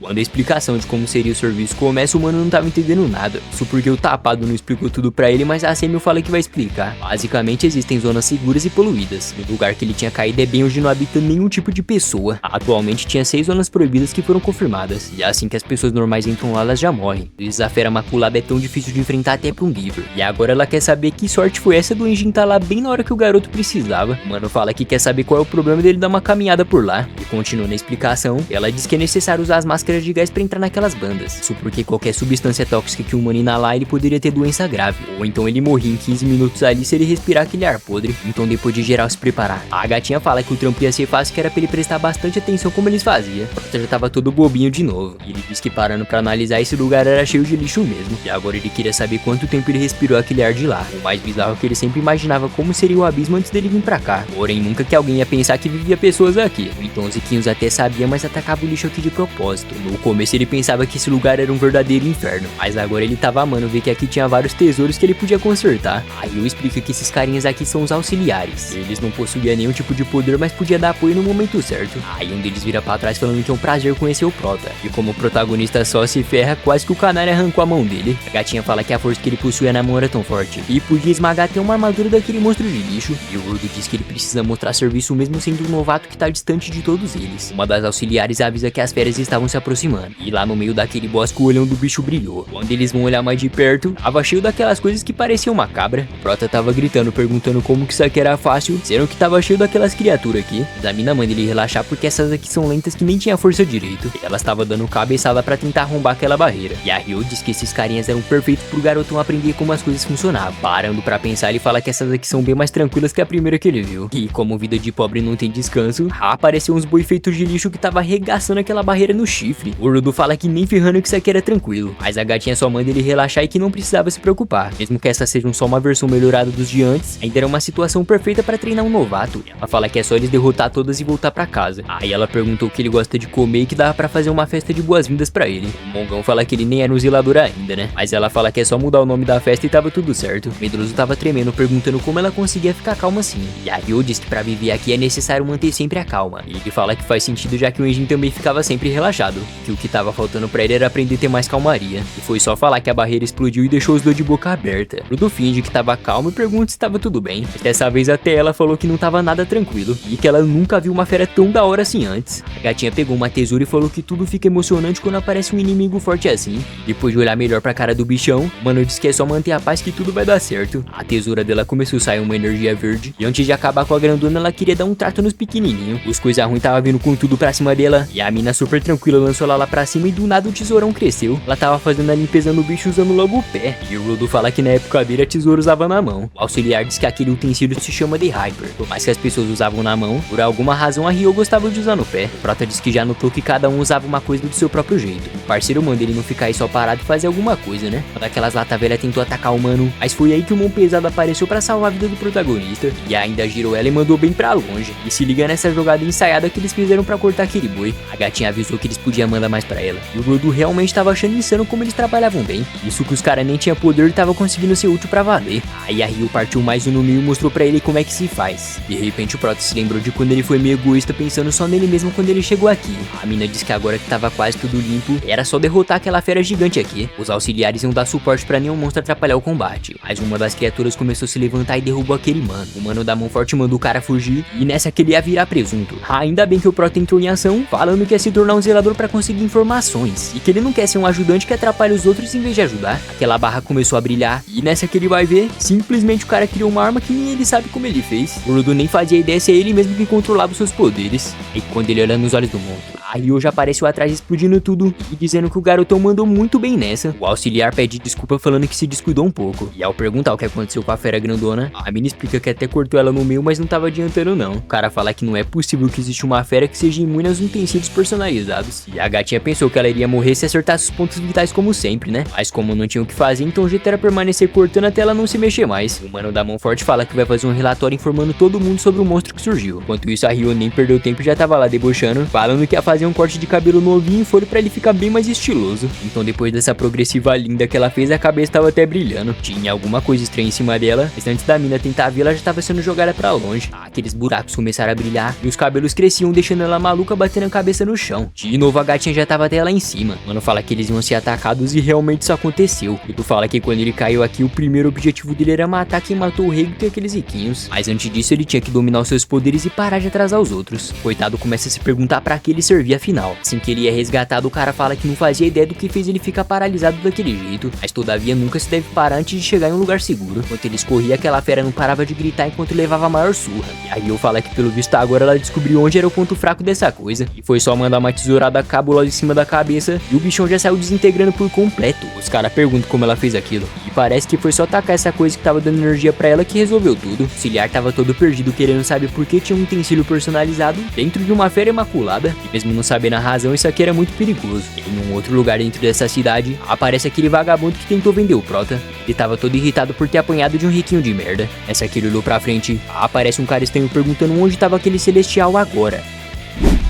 Quando a explicação de como seria o serviço começa, o mano não tava entendendo nada. Isso porque o tapado não explicou tudo pra ele, mas a Samuel fala que vai explicar. Basicamente existem zonas seguras e poluídas. O lugar que ele tinha caído é bem onde não habita nenhum tipo de pessoa. Atualmente tinha 6 zonas proibidas que foram confirmadas. E assim que as pessoas normais entram lá, elas já morrem. O desafio maculada é tão difícil de enfrentar até pra um giver. E agora ela quer saber que sorte foi essa do Enjin tá lá bem na hora que o garoto precisava. O mano fala que quer saber qual é o problema dele dar uma caminhada por lá. E continua na explicação, ela diz que é necessário usar as máscaras de gás pra entrar naquelas bandas. Isso porque qualquer substância tóxica que o humano inalar, ele poderia ter doença grave. Ou então ele morria em 15 minutos ali se ele respirar aquele ar podre. Então depois de geral se preparar, a gatinha fala que o trampo ia ser fácil, que era pra ele prestar bastante atenção como eles faziam. O Prota já tava todo bobinho de novo. E ele diz que parando pra analisar, esse lugar era cheio de lixo mesmo. E agora ele queria saber quanto tempo ele respirou aquele ar de lá. O mais bizarro é que ele sempre imaginava como seria o abismo antes dele vir pra cá. Porém nunca que alguém ia pensar que vivia pessoas aqui. Então os Ziquinhos até sabia, mas atacava o lixo aqui de propósito. No começo ele pensava que esse lugar era um verdadeiro inferno, mas agora ele tava amando ver que aqui tinha vários tesouros que ele podia consertar. Aí eu explico que esses carinhas aqui são os auxiliares. Eles não possuíam nenhum tipo de poder, mas podia dar apoio no momento certo. Aí um deles vira pra trás falando que é um prazer conhecer o Prota. E como o protagonista só se ferra, quase que o canário arrancou a mão dele. A gatinha fala que a força que ele possuía na mão era tão forte e podia esmagar até uma armadura daquele monstro de lixo. E o Rudo diz que ele precisa mostrar serviço mesmo sendo um novato que tá distante de todos eles. Uma das auxiliares avisa que as férias estavam se aproximando. E lá no meio daquele bosque o olhão do bicho brilhou. Quando eles vão olhar mais de perto, tava cheio daquelas coisas que pareciam uma cabra. O Prota tava gritando, perguntando como que isso aqui era fácil, sendo que tava cheio daquelas criaturas aqui. A mina manda ele relaxar porque essas aqui são lentas que nem tinha força direito. E elas tava dando cabeçada pra tentar arrombar aquela barreira. E a Ryo diz que esses carinhas eram perfeitos pro garotão aprender como as coisas funcionavam. Parando pra pensar, ele fala que essas aqui são bem mais tranquilas que a primeira que ele viu. E como vida de pobre não tem descanso, apareceu uns boi feitos de lixo que tava arregaçando aquela barreira no chifre. O Rudo fala que nem ferrando que isso aqui era tranquilo, mas a gatinha só manda ele relaxar e que não precisava se preocupar. Mesmo que essas sejam só uma versão melhorada dos de antes, ainda era uma situação perfeita pra treinar um novato. Ela fala que é só eles derrotar todas e voltar pra casa. Aí ela perguntou o que ele gosta de comer e que dava pra fazer uma festa de boas-vindas pra ele. O Mongão fala que ele nem era um zelador ainda, né? Mas ela fala que é só mudar o nome da festa e tava tudo certo. O medroso tava tremendo, perguntando como ela conseguia ficar calma assim. E a Ryo diz que pra viver aqui é necessário manter sempre a calma. E ele fala que faz sentido já que o Enjin também ficava sempre relaxado. Que o que tava faltando pra ele era aprender a ter mais calmaria. E foi só falar que a barreira explodiu e deixou os dois de boca aberta. Rudo finge que tava calmo e pergunta se tava tudo bem. Mas dessa vez até ela falou que não tava nada tranquilo. E que ela nunca viu uma fera tão da hora assim antes. A gatinha pegou uma tesoura e falou que tudo fica emocionante quando aparece um inimigo forte assim. Depois de olhar melhor pra cara do bichão, o mano disse que é só manter a paz que tudo vai dar certo. A tesoura dela começou a sair uma energia verde. E antes de acabar com a grandona, ela queria dar um trato nos pequenininhos. Os coisa ruim tava vindo com tudo pra cima dela. E a mina super tranquila lançou ela lá pra cima e do nada o tesourão cresceu. Ela tava fazendo a limpeza no bicho usando logo o pé. E o Rudo fala que na época dele a tesoura usava na mão. O auxiliar diz que aquele utensílio se chama de Hyper. Por mais que as pessoas usavam na mão, por alguma razão a Ryo gostava de usar no pé. O Prota diz que já notou que cada um usava uma coisa do seu próprio jeito. O parceiro manda ele não ficar aí só parado e fazer alguma coisa, né? Uma daquelas lata velha tentou atacar o mano, mas foi aí que o mão pesado apareceu pra salvar a vida do protagonista. E ainda girou ela e mandou bem pra longe. E se liga nessa jogada ensaiada que eles fizeram pra cortar aquele boi. A gatinha avisou que eles podiam mandar mais pra ela. E o Rudo realmente tava achando insano como eles trabalhavam bem. Isso que os caras nem tinham poder e tava conseguindo ser útil pra valer. Aí a Ryo partiu mais um no meio e mostrou pra ele como é que se faz. De repente o Prota se lembrou de quando ele foi meio egoísta pensando só nele mesmo quando ele chegou aqui. A mina disse que agora que tava quase tudo limpo, era só derrotar aquela fera gigante aqui. Os auxiliares iam dar suporte pra nenhum monstro atrapalhar o combate. Mas uma das criaturas começou a se levantar e derrubou aquele mano. O mano da mão forte mandou o cara fugir e nessa que ele ia virar presunto. Ainda bem que o Prota entrou em ação, falando que ia se tornar um zelador pra conseguir informações. E que ele não quer ser um ajudante que atrapalha os outros em vez de ajudar. Aquela barra começou a brilhar e nessa que ele vai ver, simplesmente o cara criou uma arma que nem ele sabe como ele fez. O Rudo nem fazia ideia se é ele mesmo que controlava os seus poderes. E quando ele olha nos olhos do monstro, a Ryo já apareceu atrás explodindo tudo e dizendo que o garotão mandou muito bem nessa. O auxiliar pede desculpa falando que se descuidou um pouco. E ao perguntar o que aconteceu com a fera grandona, a mina explica que até cortou ela no meio, mas não tava adiantando não. O cara fala que não é possível que existe uma fera que seja imune aos utensílios personalizados. E a gatinha pensou que ela iria morrer se acertasse os pontos vitais como sempre, né? Mas como não tinha o que fazer, então o jeito era permanecer cortando até ela não se mexer mais. O mano da mão forte fala que vai fazer um relatório informando todo mundo sobre o monstro que surgiu. Enquanto isso, a Ryo nem perdeu tempo e já tava lá debochando, falando que ia fazer um corte de cabelo novinho e folha pra ele ficar bem mais estiloso. Então depois dessa progressiva linda que ela fez, a cabeça tava até brilhando. Tinha alguma coisa estranha em cima dela, mas antes da mina tentar ver, ela já tava sendo jogada pra longe. Aqueles buracos começaram a brilhar e os cabelos cresciam, deixando ela maluca batendo a cabeça no chão. De novo a gatinha já tava até lá em cima. Mano fala que eles iam ser atacados e realmente isso aconteceu. E tu fala que quando ele caiu aqui, o primeiro objetivo dele era matar quem matou o rei e aqueles riquinhos. Mas antes disso ele tinha que dominar os seus poderes e parar de atrasar os outros. Coitado começa a se perguntar pra que ele servia afinal. Assim que ele é resgatado, o cara fala que não fazia ideia do que fez ele ficar paralisado daquele jeito. Mas todavia nunca se deve parar antes de chegar em um lugar seguro. Enquanto eles corriam, aquela fera não parava de gritar enquanto levava a maior surra. E aí eu falo que pelo visto agora ela descobriu onde era o ponto fraco dessa coisa. E foi só mandar uma tesourada cabulosa em cima da cabeça e o bichão já saiu desintegrando por completo. Os caras perguntam como ela fez aquilo. E parece que foi só tacar essa coisa que tava dando energia pra ela que resolveu tudo. O auxiliar tava todo perdido querendo saber por que tinha um utensílio personalizado dentro de uma fera imaculada. E mesmo não sabendo a razão, isso aqui era muito perigoso. Em um outro lugar dentro dessa cidade, aparece aquele vagabundo que tentou vender o Prota. Ele tava todo irritado por ter apanhado de um riquinho de merda. Essa que ele olhou pra frente, aparece um cara estranho perguntando onde tava aquele celestial agora.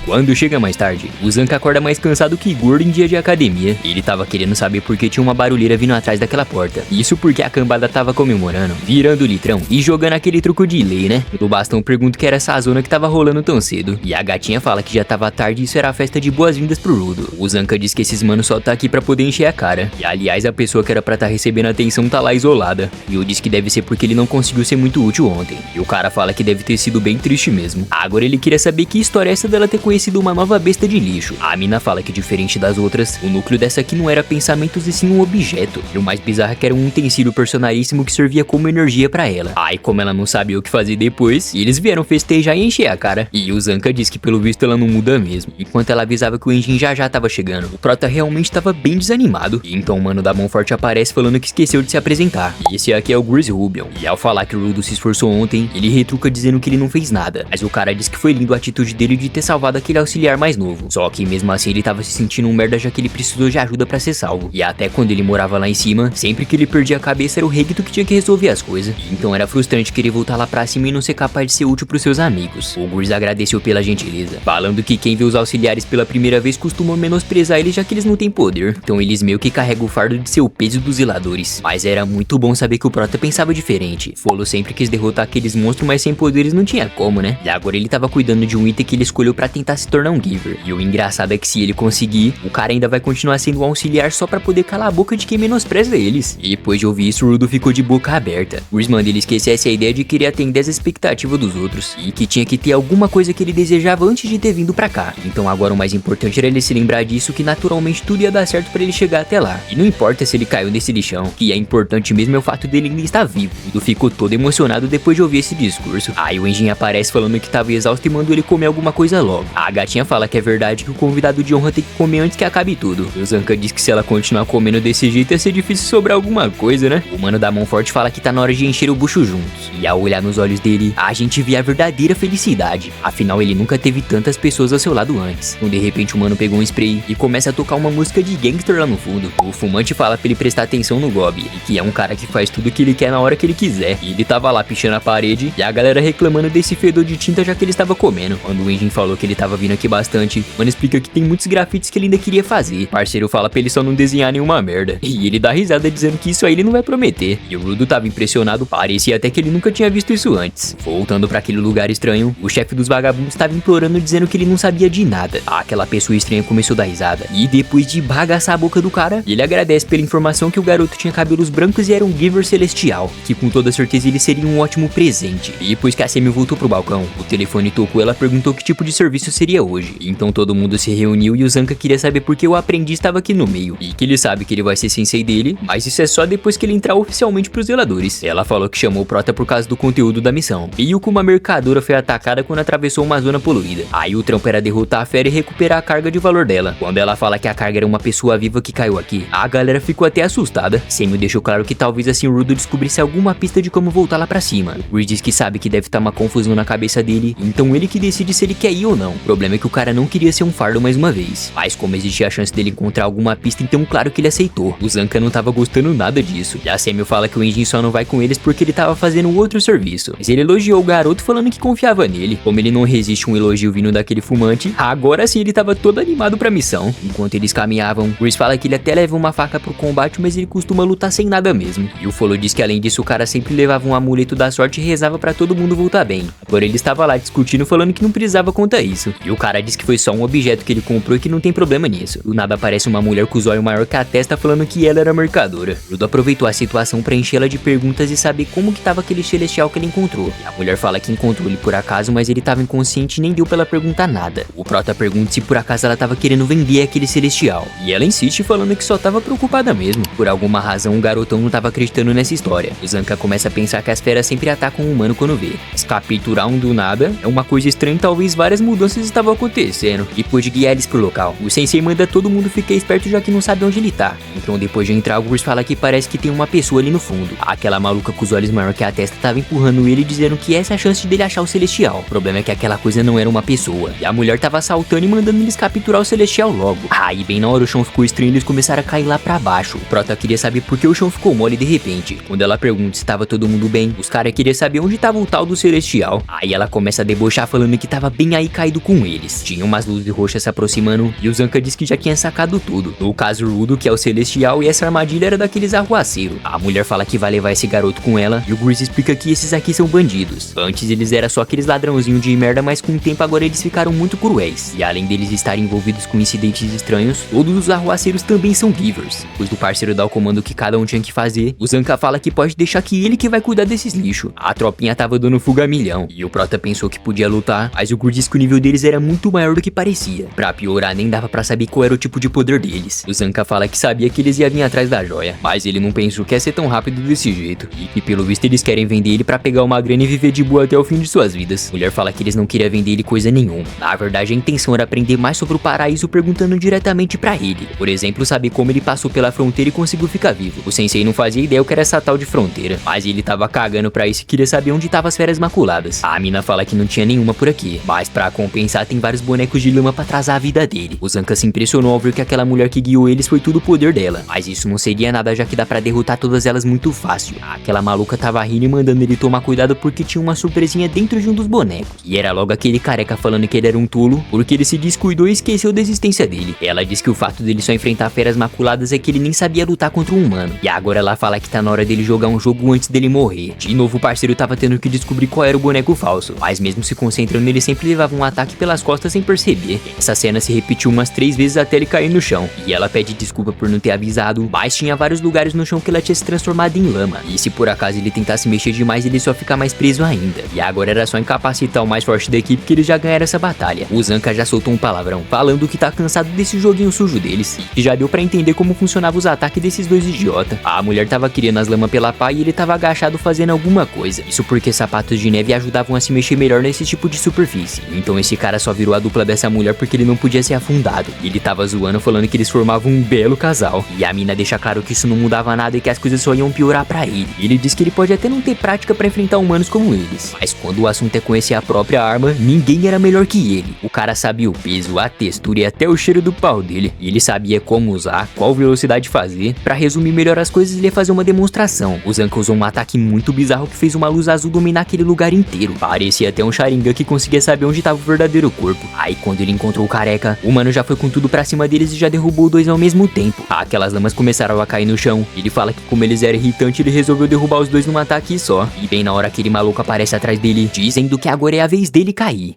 Quando chega mais tarde, o Zanka acorda mais cansado que gordo em dia de academia. Ele tava querendo saber por que tinha uma barulheira vindo atrás daquela porta. Isso porque a cambada tava comemorando, virando o litrão e jogando aquele truco de lei, né? O bastão pergunta que era essa zona que tava rolando tão cedo. E a gatinha fala que já tava tarde e isso era a festa de boas-vindas pro Rudo. O Zanka diz que esses manos só tá aqui pra poder encher a cara. E aliás, a pessoa que era pra tá recebendo atenção tá lá isolada. E eu disse que deve ser porque ele não conseguiu ser muito útil ontem. E o cara fala que deve ter sido bem triste mesmo. Agora ele queria saber que história é essa dela ter conhecido conhecido uma nova besta de lixo. A mina fala que diferente das outras, o núcleo dessa aqui não era pensamentos e sim um objeto. E o mais bizarro é que era um utensílio personalíssimo que servia como energia pra ela. Aí como ela não sabia o que fazer depois, eles vieram festejar e encher a cara. E o Zanka diz que pelo visto ela não muda mesmo. Enquanto ela avisava que o Enjin já tava chegando, o Prota realmente tava bem desanimado. E então o mano da mão forte aparece falando que esqueceu de se apresentar. E esse aqui é o Grease Rubion. E ao falar que o Rudo se esforçou ontem, ele retruca dizendo que ele não fez nada. Mas o cara diz que foi lindo a atitude dele de ter salvado aquele auxiliar mais novo. Só que mesmo assim ele tava se sentindo um merda já que ele precisou de ajuda pra ser salvo. E até quando ele morava lá em cima, sempre que ele perdia a cabeça era o Regito que tinha que resolver as coisas. Então era frustrante querer voltar lá pra cima e não ser capaz de ser útil pros seus amigos. O Grease agradeceu pela gentileza, falando que quem vê os auxiliares pela primeira vez costuma menosprezar eles já que eles não têm poder. Então eles meio que carregam o fardo de ser o peso dos zeladores. Mas era muito bom saber que o Prota pensava diferente. Folo sempre quis derrotar aqueles monstros, mas sem poderes não tinha como, né? E agora ele tava cuidando de um item que ele escolheu pra tentar se tornar um Giver. E o engraçado é que se ele conseguir, o cara ainda vai continuar sendo um auxiliar só pra poder calar a boca de quem menospreza eles. E depois de ouvir isso, o Rudo ficou de boca aberta. O Grease manda ele esquecesse a ideia de querer atender as expectativas dos outros. E que tinha que ter alguma coisa que ele desejava antes de ter vindo pra cá. Então agora o mais importante era ele se lembrar disso, que naturalmente tudo ia dar certo pra ele chegar até lá. E não importa se ele caiu nesse lixão, que é importante mesmo é o fato dele ainda estar vivo. O Rudo ficou todo emocionado depois de ouvir esse discurso. Aí o Enjin aparece falando que tava exausto e mandou ele comer alguma coisa logo. A gatinha fala que é verdade que o convidado de honra tem que comer antes que acabe tudo. O Zanka diz que se ela continuar comendo desse jeito ia ser difícil sobrar alguma coisa, né? O mano da mão forte fala que tá na hora de encher o bucho juntos. E ao olhar nos olhos dele, a gente vê a verdadeira felicidade. Afinal, ele nunca teve tantas pessoas ao seu lado antes. Então de repente o mano pegou um spray e começa a tocar uma música de gangster lá no fundo. O fumante fala pra ele prestar atenção no Gob, e que é um cara que faz tudo que ele quer na hora que ele quiser. E ele tava lá pichando a parede e a galera reclamando desse fedor de tinta já que ele estava comendo. Quando o Enjin falou que ele tava vindo aqui bastante, o mano explica que tem muitos grafites que ele ainda queria fazer. O parceiro fala pra ele só não desenhar nenhuma merda. E ele dá risada dizendo que isso aí ele não vai prometer. E o Rudo tava impressionado, parecia até que ele nunca tinha visto isso antes. Voltando pra aquele lugar estranho, o chefe dos vagabundos tava implorando dizendo que ele não sabia de nada. Aquela pessoa estranha começou a dar risada. E depois de bagaçar a boca do cara, ele agradece pela informação que o garoto tinha cabelos brancos e era um Giver celestial, que com toda certeza ele seria um ótimo presente. E depois que a Semi voltou pro balcão, o telefone tocou e ela perguntou que tipo de serviço seria hoje. Então todo mundo se reuniu e o Zanka queria saber por que o aprendiz estava aqui no meio. E que ele sabe que ele vai ser sensei dele, mas isso é só depois que ele entrar oficialmente pros zeladores. Ela falou que chamou o Prota por causa do conteúdo da missão. Meio que uma mercadora foi atacada quando atravessou uma zona poluída. Aí o trampo era derrotar a fera e recuperar a carga de valor dela. Quando ela fala que a carga era uma pessoa viva que caiu aqui, a galera ficou até assustada. Semi deixou claro que talvez assim o Rudo descobrisse alguma pista de como voltar lá pra cima. O Grease diz que sabe que deve estar uma confusão na cabeça dele, então ele que decide se ele quer ir ou não. O problema é que o cara não queria ser um fardo mais uma vez. Mas como existia a chance dele encontrar alguma pista, então claro que ele aceitou. O Zanka não tava gostando nada disso. E a Semi fala que o Enjin só não vai com eles porque ele tava fazendo outro serviço. Mas ele elogiou o garoto falando que confiava nele. Como ele não resiste um elogio vindo daquele fumante, agora sim ele tava todo animado pra missão. Enquanto eles caminhavam, Grease fala que ele até leva uma faca pro combate, mas ele costuma lutar sem nada mesmo. E o Folo diz que além disso o cara sempre levava um amuleto da sorte e rezava pra todo mundo voltar bem. Agora ele estava lá discutindo falando que não precisava contar isso. E o cara diz que foi só um objeto que ele comprou e que não tem problema nisso. Do nada aparece uma mulher com os olhos maior que a testa falando que ela era mercadora. Rudo aproveitou a situação pra enchê-la de perguntas e saber como que tava aquele celestial que ele encontrou. E a mulher fala que encontrou ele por acaso, mas ele tava inconsciente e nem deu pra ela perguntar nada. O Prota pergunta se por acaso ela tava querendo vender aquele celestial. E ela insiste falando que só tava preocupada mesmo. Por alguma razão o garotão não tava acreditando nessa história. O Zanka começa a pensar que as feras sempre atacam o humano quando vê. Mas capturar um do nada é uma coisa estranha e talvez várias mudanças estavam acontecendo. Depois de guiar eles pro local, o sensei manda todo mundo ficar esperto já que não sabe onde ele tá. Então depois de entrar, o Grease fala que parece que tem uma pessoa ali no fundo. Aquela maluca com os olhos maior que a testa tava empurrando ele dizendo que essa é a chance dele achar o celestial. O problema é que aquela coisa não era uma pessoa. E a mulher tava saltando e mandando eles capturar o celestial logo. Aí bem na hora o chão ficou estranho e eles começaram a cair lá pra baixo. O Prota queria saber por que o chão ficou mole de repente. Quando ela pergunta se tava todo mundo bem, os caras queriam saber onde tava o tal do celestial. Aí ela começa a debochar falando que tava bem aí caído com eles. Tinha umas luzes roxas se aproximando e o Zanka diz que já tinha sacado tudo. No caso o Rudo, que é o celestial, e essa armadilha era daqueles arruaceiros. A mulher fala que vai levar esse garoto com ela e o Grease explica que esses aqui são bandidos. Antes eles eram só aqueles ladrãozinhos de merda, mas com o tempo agora eles ficaram muito cruéis. E além deles estarem envolvidos com incidentes estranhos, todos os arruaceiros também são Givers. Depois do parceiro dar o comando que cada um tinha que fazer, o Zanka fala que pode deixar que ele que vai cuidar desses lixos. A tropinha tava dando fuga a milhão. E o Prota pensou que podia lutar, mas o Gur disse que o nível deles era muito maior do que parecia. Pra piorar, nem dava pra saber qual era o tipo de poder deles. O Zanka fala que sabia que eles iam vir atrás da joia, mas ele não pensou que ia ser tão rápido desse jeito. E que pelo visto eles querem vender ele pra pegar uma grana e viver de boa até o fim de suas vidas. Mulher fala que eles não queriam vender ele coisa nenhuma. Na verdade, a intenção era aprender mais sobre o paraíso perguntando diretamente pra ele. Por exemplo, saber como ele passou pela fronteira e conseguiu ficar vivo. O sensei não fazia ideia o que era essa tal de fronteira, mas ele tava cagando pra isso e queria saber onde tava as feras maculadas. A mina fala que não tinha nenhuma por aqui, mas pra compensar tem vários bonecos de lama pra atrasar a vida dele. O Zanka se impressionou ao ver que aquela mulher que guiou eles foi tudo o poder dela, mas isso não seria nada já que dá pra derrotar todas elas muito fácil. Aquela maluca tava rindo e mandando ele tomar cuidado porque tinha uma surpresinha dentro de um dos bonecos. E era logo aquele careca falando que ele era um tolo porque ele se descuidou e esqueceu da existência dele. Ela diz que o fato dele só enfrentar feras maculadas é que ele nem sabia lutar contra um humano. E agora ela fala que tá na hora dele jogar um jogo antes dele morrer. De novo o parceiro tava tendo que descobrir qual era o boneco falso, mas mesmo se concentrando ele sempre levava um ataque pelas costas sem perceber. Essa cena se repetiu umas 3 vezes até ele cair no chão. E ela pede desculpa por não ter avisado, mas tinha vários lugares no chão que ela tinha se transformado em lama. E se por acaso ele tentasse mexer demais ele só fica mais preso ainda. E agora era só incapacitar o mais forte da equipe que eles já ganharam essa batalha. O Zanka já soltou um palavrão, falando que tá cansado desse joguinho sujo deles, e que já deu pra entender como funcionava os ataques desses dois idiotas. A mulher tava criando as lamas pela pá e ele tava agachado fazendo alguma coisa. Isso porque sapatos de neve ajudavam a se mexer melhor nesse tipo de superfície. Então esse cara só virou a dupla dessa mulher porque ele não podia ser afundado. Ele tava zoando falando que eles formavam um belo casal. E a mina deixa claro que isso não mudava nada e que as coisas só iam piorar pra ele. Ele diz que ele pode até não ter prática pra enfrentar humanos como eles, mas quando o assunto é conhecer a própria arma, ninguém era melhor que ele. O cara sabia o peso, a textura e até o cheiro do pau dele. E ele sabia como usar, qual velocidade fazer. Pra resumir melhor as coisas, ele ia fazer uma demonstração. O Zanka usou um ataque muito bizarro que fez uma luz azul dominar aquele lugar inteiro. Parecia até um Sharingan que conseguia saber onde tava o verdadeiro corpo. Aí quando ele encontrou o careca, o mano já foi com tudo pra cima deles e já derrubou dois ao mesmo tempo. Aquelas lamas começaram a cair no chão. Ele fala que como eles eram irritantes, ele resolveu derrubar os dois num ataque só. E bem na hora aquele maluco aparece atrás dele, dizendo que agora é a vez dele cair.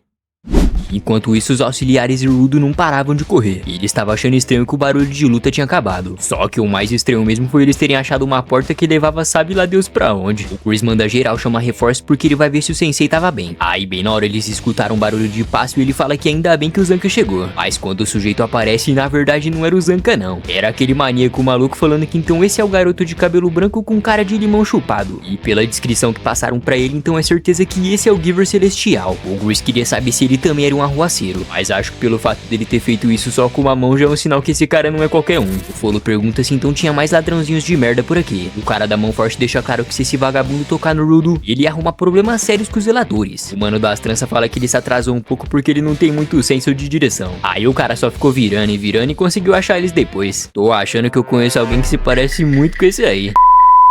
Enquanto isso, os auxiliares e o Rudo não paravam de correr, e ele estava achando estranho que o barulho de luta tinha acabado. Só que o mais estranho mesmo foi eles terem achado uma porta que levava sabe lá Deus pra onde. O Chris manda geral chamar reforço porque ele vai ver se o sensei tava bem. Aí bem na hora eles escutaram um barulho de passo e ele fala que ainda bem que o Zanka chegou. Mas quando o sujeito aparece, na verdade não era o Zanka não. Era aquele maníaco maluco falando que então esse é o garoto de cabelo branco com cara de limão chupado. E pela descrição que passaram pra ele, então é certeza que esse é o Giver Celestial. O Chris queria saber se ele também era um arruaceiro, mas acho que pelo fato dele ter feito isso só com uma mão já é um sinal que esse cara não é qualquer um. O Folo pergunta se então tinha mais ladrãozinhos de merda por aqui. O cara da mão forte deixa claro que se esse vagabundo tocar no Rudo, ele arruma problemas sérios com os zeladores. O mano das tranças fala que ele se atrasou um pouco porque ele não tem muito senso de direção. Aí o cara só ficou virando e conseguiu achar eles depois. Tô achando que eu conheço alguém que se parece muito com esse aí.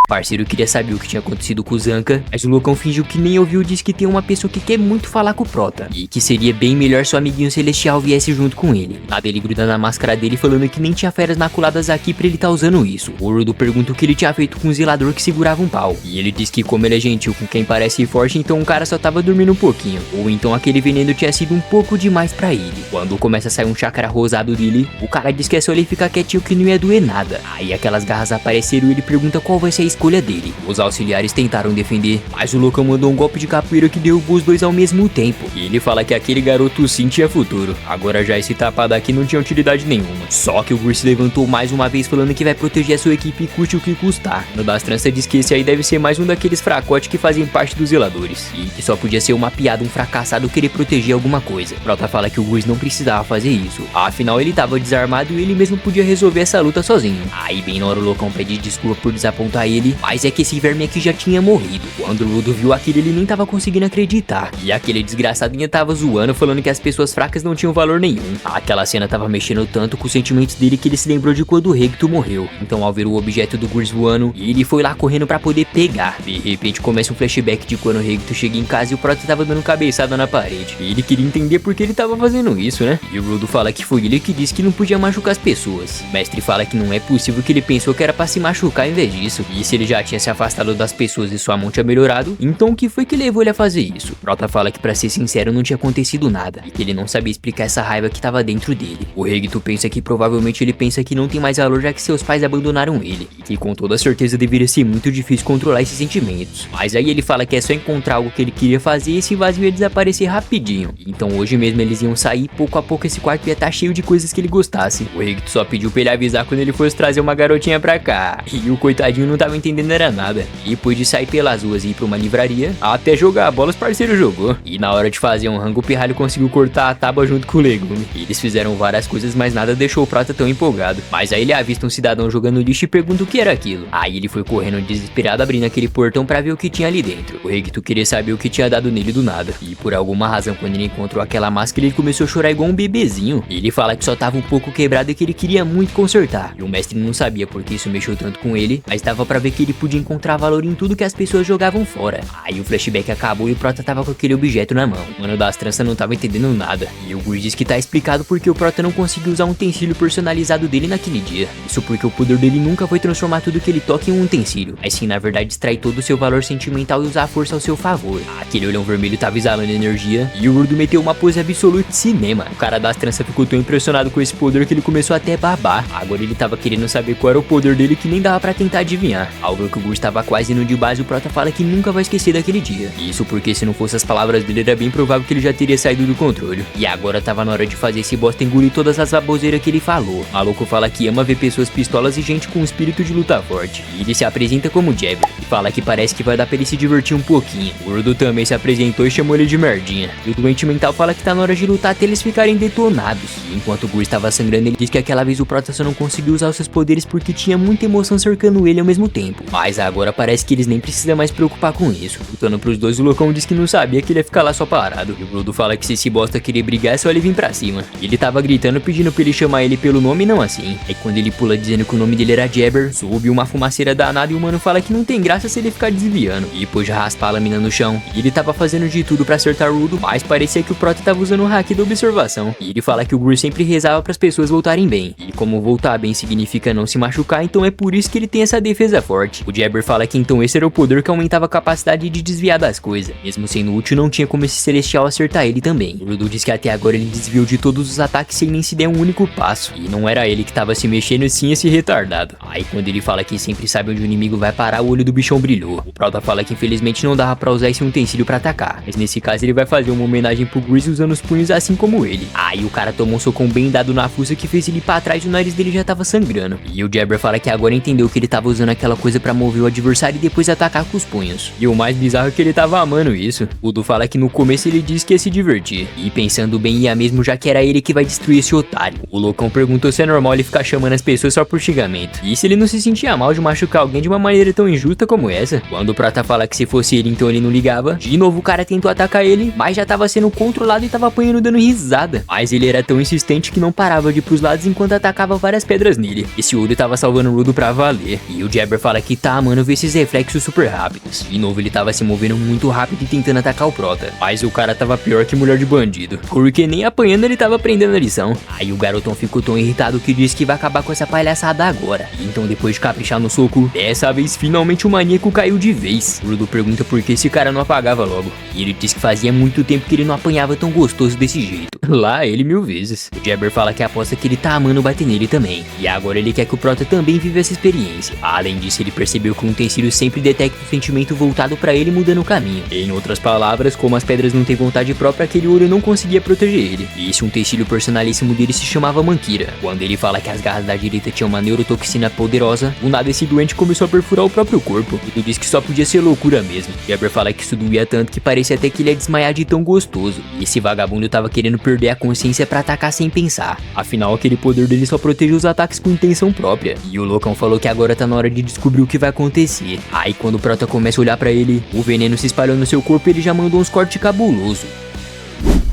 O parceiro queria saber o que tinha acontecido com o Zanka, mas o loucão fingiu que nem ouviu e disse que tem uma pessoa que quer muito falar com o Prota, e que seria bem melhor se o amiguinho celestial viesse junto com ele. Nada ele gruda na máscara dele falando que nem tinha feras maculadas aqui pra ele tá usando isso. O Rudo pergunta o que ele tinha feito com o zelador que segurava um pau, e ele diz que como ele é gentil com quem parece forte, então o cara só tava dormindo um pouquinho, ou então aquele veneno tinha sido um pouco demais pra ele. Quando começa a sair um chakra rosado dele, o cara diz que é só ele ficar quietinho que não ia doer nada. Aí aquelas garras apareceram e ele pergunta qual vai ser a escolha dele. Os auxiliares tentaram defender, mas o loucão mandou um golpe de capoeira que derrubou os dois ao mesmo tempo. E ele fala que aquele garoto sim tinha futuro. Agora já esse tapado aqui não tinha utilidade nenhuma. Só que o Gur se levantou mais uma vez falando que vai proteger a sua equipe custe o que custar. No das tranças diz que esse aí deve ser mais um daqueles fracotes que fazem parte dos zeladores, e que só podia ser uma piada, um fracassado querer proteger alguma coisa. Prota fala que o Gur não precisava fazer isso, afinal ele tava desarmado e ele mesmo podia resolver essa luta sozinho. Aí bem na hora o loucão pede desculpa por desapontar ele, mas é que esse verme aqui já tinha morrido. Quando o Rudo viu aquilo ele nem tava conseguindo acreditar, e aquele desgraçadinho tava zoando falando que as pessoas fracas não tinham valor nenhum. Aquela cena tava mexendo tanto com os sentimentos dele que ele se lembrou de quando o Regto morreu. Então ao ver o objeto do Gurs voando, ele foi lá correndo pra poder pegar. De repente começa um flashback de quando o Regto chega em casa e o Prota tava dando cabeçada na parede. E ele queria entender por que ele tava fazendo isso, né? E o Rudo fala que foi ele que disse que não podia machucar as pessoas. O mestre fala que não é possível, que ele pensou que era pra se machucar em vez disso. E se se ele já tinha se afastado das pessoas e sua mão tinha melhorado, então o que foi que levou ele a fazer isso? Prota fala que, pra ser sincero, não tinha acontecido nada e que ele não sabia explicar essa raiva que tava dentro dele. O Regito pensa que provavelmente ele pensa que não tem mais valor já que seus pais abandonaram ele e que com toda certeza deveria ser muito difícil controlar esses sentimentos. Mas aí ele fala que é só encontrar algo que ele queria fazer e esse vazio ia desaparecer rapidinho. Então hoje mesmo eles iam sair, pouco a pouco esse quarto ia estar cheio de coisas que ele gostasse. O Regito só pediu pra ele avisar quando ele fosse trazer uma garotinha pra cá. E o coitadinho não tava entendendo era nada. E depois de sair pelas ruas e ir pra uma livraria, até jogar a bola os parceiros jogou. E na hora de fazer um rango, o pirralho conseguiu cortar a tábua junto com o legume. E eles fizeram várias coisas, mas nada deixou o Prota tão empolgado. Mas aí ele avista um cidadão jogando lixo e pergunta o que era aquilo. Aí ele foi correndo desesperado abrindo aquele portão pra ver o que tinha ali dentro. O Regito queria saber o que tinha dado nele do nada. E por alguma razão, quando ele encontrou aquela máscara, ele começou a chorar igual um bebezinho. Ele fala que só tava um pouco quebrado e que ele queria muito consertar. E o mestre não sabia porque isso mexeu tanto com ele, mas dava pra ver que ele podia encontrar valor em tudo que as pessoas jogavam fora. Aí o flashback acabou e o Prota tava com aquele objeto na mão. O mano das tranças não tava entendendo nada. E o Gus diz que tá explicado porque o Prota não conseguiu usar um utensílio personalizado dele naquele dia. Isso porque o poder dele nunca foi transformar tudo que ele toca em um utensílio, mas sim na verdade extrair todo o seu valor sentimental e usar a força ao seu favor. Aquele olhão vermelho tava exalando energia e o Rudo meteu uma pose absoluta de cinema. O cara das tranças ficou tão impressionado com esse poder que ele começou até a babar. Agora ele tava querendo saber qual era o poder dele que nem dava pra tentar adivinhar. Ao ver que o Gus tava quase indo de base, o Prota fala que nunca vai esquecer daquele dia. Isso porque se não fosse as palavras dele era bem provável que ele já teria saído do controle. E agora tava na hora de fazer esse bosta engolir todas as baboseiras que ele falou. O maluco fala que ama ver pessoas pistolas e gente com espírito de luta forte. E ele se apresenta como Jabber e fala que parece que vai dar pra ele se divertir um pouquinho. O Rudo também se apresentou e chamou ele de merdinha. E o doente mental fala que tá na hora de lutar até eles ficarem detonados. E enquanto o Gus estava sangrando, ele diz que aquela vez o Prota só não conseguiu usar os seus poderes porque tinha muita emoção cercando ele ao mesmo tempo. Mas agora parece que eles nem precisam mais se preocupar com isso. Lutando pros dois, o loucão diz que não sabia que ele ia ficar lá só parado. E o Rudo fala que se esse bosta querer brigar é só ele vir pra cima. E ele tava gritando pedindo pra ele chamar ele pelo nome e não assim. Aí quando ele pula dizendo que o nome dele era Jabber, sobe uma fumaceira danada e o mano fala que não tem graça se ele ficar desviando. E depois de raspar a lâmina no chão. E ele tava fazendo de tudo pra acertar o Rudo, mas parecia que o Prota tava usando o hack da observação. E ele fala que o Gus sempre rezava pras pessoas voltarem bem. E como voltar bem significa não se machucar, então é por isso que ele tem essa defesa forte. O Jabber fala que então esse era o poder que aumentava a capacidade de desviar das coisas. Mesmo sendo útil, não tinha como esse celestial acertar ele também. O Rudo diz que até agora ele desviou de todos os ataques sem nem se der um único passo. E não era ele que tava se mexendo, sim esse retardado. Aí quando ele fala que sempre sabe onde o inimigo vai parar, o olho do bichão brilhou. O Prota fala que infelizmente não dava pra usar esse utensílio pra atacar, mas nesse caso ele vai fazer uma homenagem pro Gus usando os punhos assim como ele. Aí o cara tomou um socão bem dado na fuça que fez ele ir pra trás e o nariz dele já tava sangrando. E o Jabber fala que agora entendeu que ele tava usando aquela coisa pra mover o adversário e depois atacar com os punhos. E o mais bizarro é que ele tava amando isso. O Du fala que no começo ele disse que ia se divertir. E pensando bem ia mesmo, já que era ele que vai destruir esse otário. O loucão perguntou se é normal ele ficar chamando as pessoas só por xingamento. E se ele não se sentia mal de machucar alguém de uma maneira tão injusta como essa. Quando o Prota fala que se fosse ele então ele não ligava. De novo o cara tentou atacar ele, mas já tava sendo controlado e tava apanhando dando risada. Mas ele era tão insistente que não parava de ir pros lados enquanto atacava várias pedras nele. Esse olho tava salvando o Rudo pra valer. E o Jabber fala que tá amando ver esses reflexos super rápidos. De novo ele tava se movendo muito rápido e tentando atacar o Prota. Mas o cara tava pior que mulher de bandido, porque nem apanhando ele tava aprendendo a lição. Aí o garotão ficou tão irritado que disse que vai acabar com essa palhaçada agora. E então depois de caprichar no soco, dessa vez finalmente o maníaco caiu de vez. O Rudo pergunta por que esse cara não apagava logo. E ele diz que fazia muito tempo que ele não apanhava tão gostoso desse jeito. Lá ele 1000 vezes. O Jabber fala que aposta que ele tá amando bater nele também. E agora ele quer que o Prota também viva essa experiência. Além disso, ele percebeu que o utensílio sempre detecta o sentimento voltado pra ele mudando o caminho. Em outras palavras, como as pedras não têm vontade própria, aquele ouro não conseguia proteger ele. E esse utensílio personalíssimo dele se chamava Mankira. Quando ele fala que as garras da direita tinham uma neurotoxina poderosa, do nada esse doente começou a perfurar o próprio corpo. E tu diz que só podia ser loucura mesmo. Jabber fala que isso doía tanto que parecia até que ele ia desmaiar de tão gostoso. E esse vagabundo tava querendo perder a consciência pra atacar sem pensar. Afinal, aquele poder dele só protege os ataques com intenção própria. E o loucão falou que agora tá na hora de descobrir o que vai acontecer. Aí quando o Prota começa a olhar pra ele, o veneno se espalhou no seu corpo e ele já mandou uns cortes cabulosos.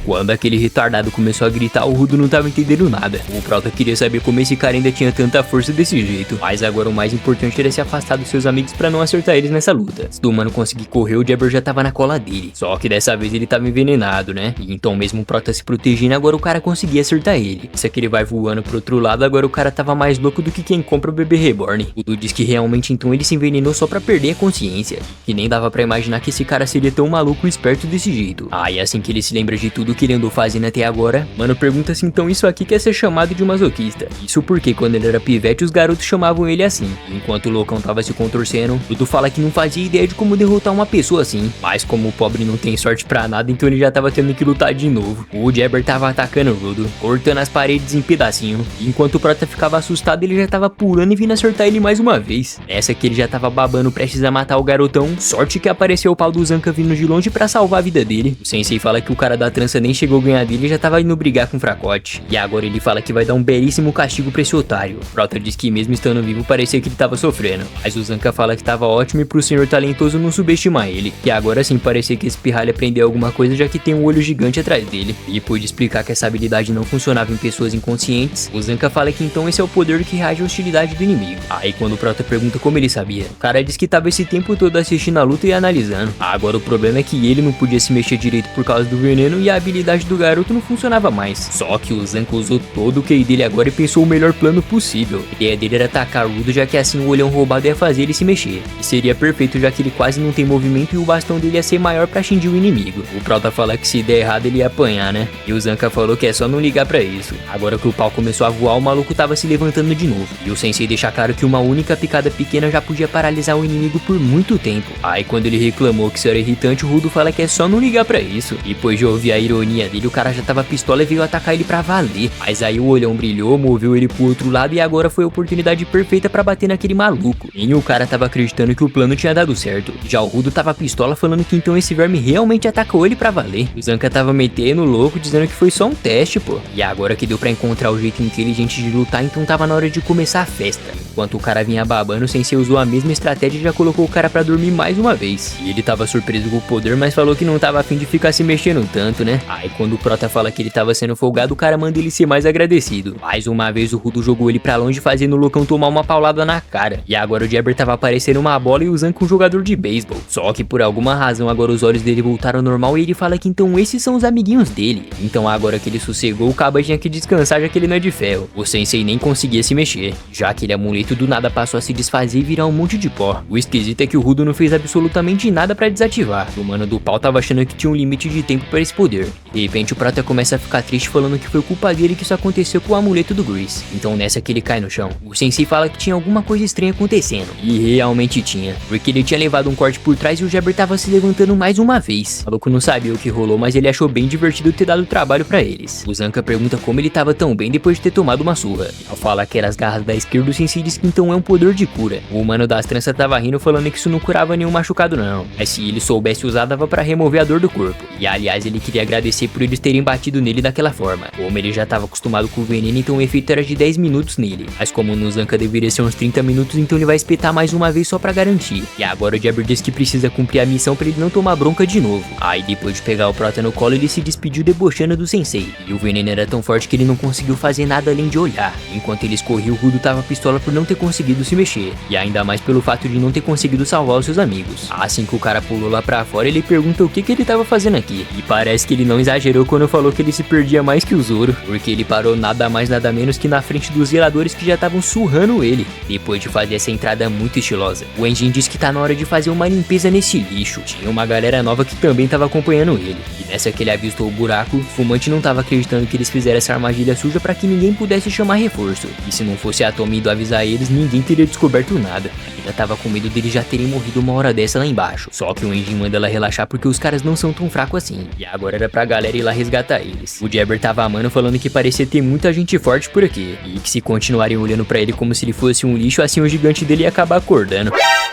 Quando aquele retardado começou a gritar, o Rudo não tava entendendo nada. O Prota queria saber como esse cara ainda tinha tanta força desse jeito. Mas agora o mais importante era se afastar dos seus amigos pra não acertar eles nessa luta. Se o mano conseguir correr, o Jabber já tava na cola dele. Só que dessa vez ele tava envenenado, né? E então mesmo o Prota se protegendo, agora o cara conseguia acertar ele. Se aquele vai voando pro outro lado, agora o cara tava mais louco do que quem compra o bebê reborn. O Dudu diz que realmente então ele se envenenou só pra perder a consciência. Que nem dava pra imaginar que esse cara seria tão maluco e esperto desse jeito. E assim que ele se lembra de tudo que ele andou fazendo até agora, mano pergunta se então isso aqui quer ser chamado de masoquista. Isso porque quando ele era pivete os garotos chamavam ele assim. Enquanto o loucão tava se contorcendo, Dudu fala que não fazia ideia de como derrotar uma pessoa assim. Mas como o pobre não tem sorte pra nada, então ele já tava tendo que lutar de novo. O Jabber tava atacando o Rudo, cortando as paredes em pedacinho. Enquanto o Prota ficava assustado, ele já tava pulando e vindo acertar ele mais uma vez. Essa que ele já tava babando prestes a matar o garotão. Sorte que apareceu o pau do Zanca vindo de longe pra salvar a vida dele. O sensei fala que o cara da trança nem chegou a ganhar dele e já tava indo brigar com o fracote. E agora ele fala que vai dar um belíssimo castigo pra esse otário. O Prota diz que mesmo estando vivo parecia que ele tava sofrendo. Mas o Zanca fala que tava ótimo e pro senhor talentoso não subestimar ele. E agora sim parecia que esse pirralho aprendeu alguma coisa já que tem um olho gigante atrás dele. E depois de explicar que essa habilidade não funcionava em pessoas inconscientes, o Zanca fala que então esse é o poder que reage à hostilidade do inimigo. Aí quando o Prota pergunta como ele sabia, o cara diz que tava esse tempo todo assistindo a luta e analisando. Agora o problema é que ele não podia se mexer direito por causa do veneno e a habilidade do garoto não funcionava mais. Só que o Zanca usou todo o QI dele agora e pensou o melhor plano possível. A ideia dele era atacar o Rudo, já que assim o olhão roubado ia fazer ele se mexer. E seria perfeito já que ele quase não tem movimento e o bastão dele ia ser maior pra xingir o inimigo. O Prota fala que se der errado ele ia apanhar, né? E o Zanca falou que é só não ligar pra isso. Agora que o pau começou a voar, o maluco tava se levantando de novo. E o sensei deixa claro que uma única picada pequena já podia paralisar o inimigo por muito tempo. Aí quando ele reclamou que isso era irritante, o Rudo fala que é só não ligar pra isso. E depois de ouvir a ironia dele, o cara já tava pistola e veio atacar ele pra valer. Mas aí o olhão brilhou, moveu ele pro outro lado e agora foi a oportunidade perfeita pra bater naquele maluco. Nem o cara tava acreditando que o plano tinha dado certo. Já o Rudo tava pistola falando que então esse verme realmente atacou ele pra valer. O Zanca tava metendo louco, dizendo que foi só um teste, pô. E agora que deu pra encontrar o jeito inteligente de lutar, então tava na hora de começar a festa. Enquanto o cara vinha babando, o sensei usou a mesma estratégia e já colocou o cara pra dormir mais uma vez. E ele tava surpreso com o poder, mas falou que não tava afim de ficar se mexendo tanto, né? Aí quando o Prota fala que ele tava sendo folgado, o cara manda ele ser mais agradecido. Mais uma vez o Rudo jogou ele pra longe, fazendo o loucão tomar uma paulada na cara. E agora o Jabber tava parecendo uma bola e o Zanca um jogador de beisebol. Só que por alguma razão agora os olhos dele voltaram ao normal e ele fala que então esses são os amiguinhos dele. Então agora que ele sossegou, o Caba tinha que descansar já que ele não é de ferro. O sensei nem conseguia se mexer, já aquele amuleto do nada passou a se desfazer e virar um monte de pó. O esquisito é que o Rudo não fez absolutamente nada pra desativar. O mano do pau tava achando que tinha um limite de tempo pra esse poder. De repente o Prota começa a ficar triste falando que foi culpa dele que isso aconteceu com o amuleto do Grease. Então nessa que ele cai no chão, o sensei fala que tinha alguma coisa estranha acontecendo. E realmente tinha, porque ele tinha levado um corte por trás e o Jabber tava se levantando mais uma vez. O maluco não sabia o que rolou, mas ele achou bem divertido ter dado trabalho pra eles. O Zanca pergunta como ele tava tão bem depois de ter tomado uma surra. Ao falar que era as garras da esquerda, o sensei diz que então é um poder de cura. O mano das tranças tava rindo falando que isso não curava nenhum machucado não, mas se ele soubesse usar dava pra remover a dor do corpo. E aliás ele queria agradecer por eles terem batido nele daquela forma. Como ele já tava acostumado com o veneno, então o efeito era de 10 minutos nele. Mas como no Zanca deveria ser uns 30 minutos, então ele vai espetar mais uma vez só pra garantir. E agora o Jabber diz que precisa cumprir a missão pra ele não tomar bronca de novo. Aí depois de pegar o Prota no colo, ele se despediu debochando do sensei. E o veneno era tão forte que ele não conseguiu fazer nada além de olhar. Enquanto eles corriam, o Rudo tava pistola por não ter conseguido se mexer. E ainda mais pelo fato de não ter conseguido salvar os seus amigos. Assim que o cara pulou lá pra fora, ele pergunta o que ele tava fazendo aqui. E parece que ele não exagerou quando falou que ele se perdia mais que o Zoro, porque ele parou nada mais nada menos que na frente dos zeladores que já estavam surrando ele. Depois de fazer essa entrada muito estilosa, o Enjin diz que tá na hora de fazer uma limpeza nesse lixo. Tinha uma galera nova que também tava acompanhando ele. E nessa que ele avistou o buraco, o Fumante não tava acreditando que eles fizeram essa armadilha suja pra que ninguém pudesse chamar reforço. E se não fosse a Tomi indo avisar eles, ninguém teria descoberto nada. Ainda tava com medo deles já terem morrido uma hora dessa lá embaixo. Só que o Enjin manda ela relaxar porque os caras não são tão fracos assim. E agora era pra galera ir lá resgatar eles. O Jabber tava amando falando que parecia ter muita gente forte por aqui. E que se continuarem olhando pra ele como se ele fosse um lixo, assim o gigante dele ia acabar acordando.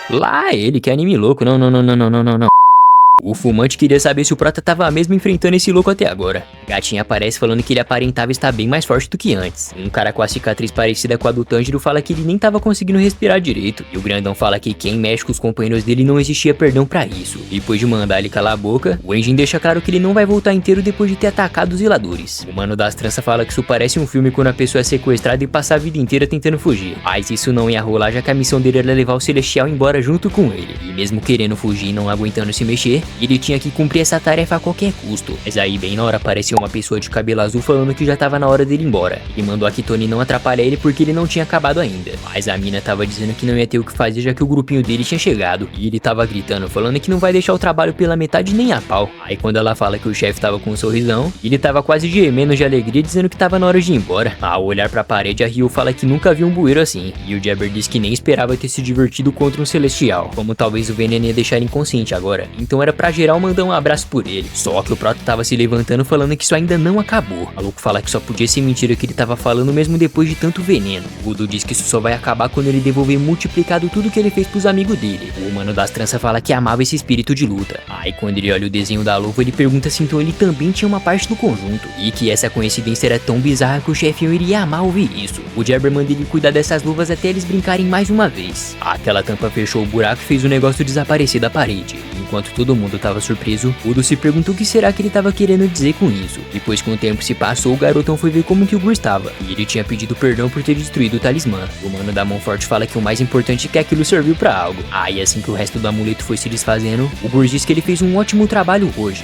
Lá ele, que anime louco, não. O fumante queria saber se o Prota tava mesmo enfrentando esse louco até agora. A gatinha aparece falando que ele aparentava estar bem mais forte do que antes. Um cara com a cicatriz parecida com a do Tanjiro fala que ele nem tava conseguindo respirar direito. E o grandão fala que quem mexe com os companheiros dele não existia perdão pra isso. Depois de mandar ele calar a boca, o Enjin deixa claro que ele não vai voltar inteiro depois de ter atacado os zeladores. O mano das tranças fala que isso parece um filme quando a pessoa é sequestrada e passa a vida inteira tentando fugir. Mas isso não ia rolar, já que a missão dele era levar o Celestial embora junto com ele. E mesmo querendo fugir e não aguentando se mexer, ele tinha que cumprir essa tarefa a qualquer custo. Mas aí bem na hora apareceu uma pessoa de cabelo azul falando que já tava na hora dele ir embora. Ele mandou a Kitone não atrapalhar ele porque ele não tinha acabado ainda. Mas a mina tava dizendo que não ia ter o que fazer já que o grupinho dele tinha chegado. E ele tava gritando, falando que não vai deixar o trabalho pela metade nem a pau. Aí quando ela fala que o chefe tava com um sorrisão, ele tava quase gemendo de alegria dizendo que tava na hora de ir embora. Ao olhar pra parede, a Ryu fala que nunca viu um bueiro assim. E o Jabber diz que nem esperava ter se divertido contra um Celestial. Como talvez o veneno ia deixar ele inconsciente agora. Então era pra geral mandar um abraço por ele. Só que o Prota tava se levantando falando que isso ainda não acabou. O maluco fala que só podia ser mentira que ele tava falando mesmo depois de tanto veneno. O Gudo diz que isso só vai acabar quando ele devolver multiplicado tudo que ele fez pros amigos dele. O mano das tranças fala que amava esse espírito de luta. Aí quando ele olha o desenho da luva, ele pergunta se então ele também tinha uma parte do conjunto. E que essa coincidência era tão bizarra que o chefinho iria amar ouvir isso. O Jabber manda ele cuidar dessas luvas até eles brincarem mais uma vez. Aquela tampa fechou o buraco e fez o negócio desaparecer da parede. Enquanto todo mundo tava surpreso, Udo se perguntou o que será que ele tava querendo dizer com isso. Depois que o tempo se passou, o garotão foi ver como que o Gur estava. E ele tinha pedido perdão por ter destruído o talismã. O mano da mão forte fala que o mais importante é que aquilo serviu pra algo. Aí assim que o resto do amuleto foi se desfazendo, o Gur diz que ele fez um ótimo trabalho hoje.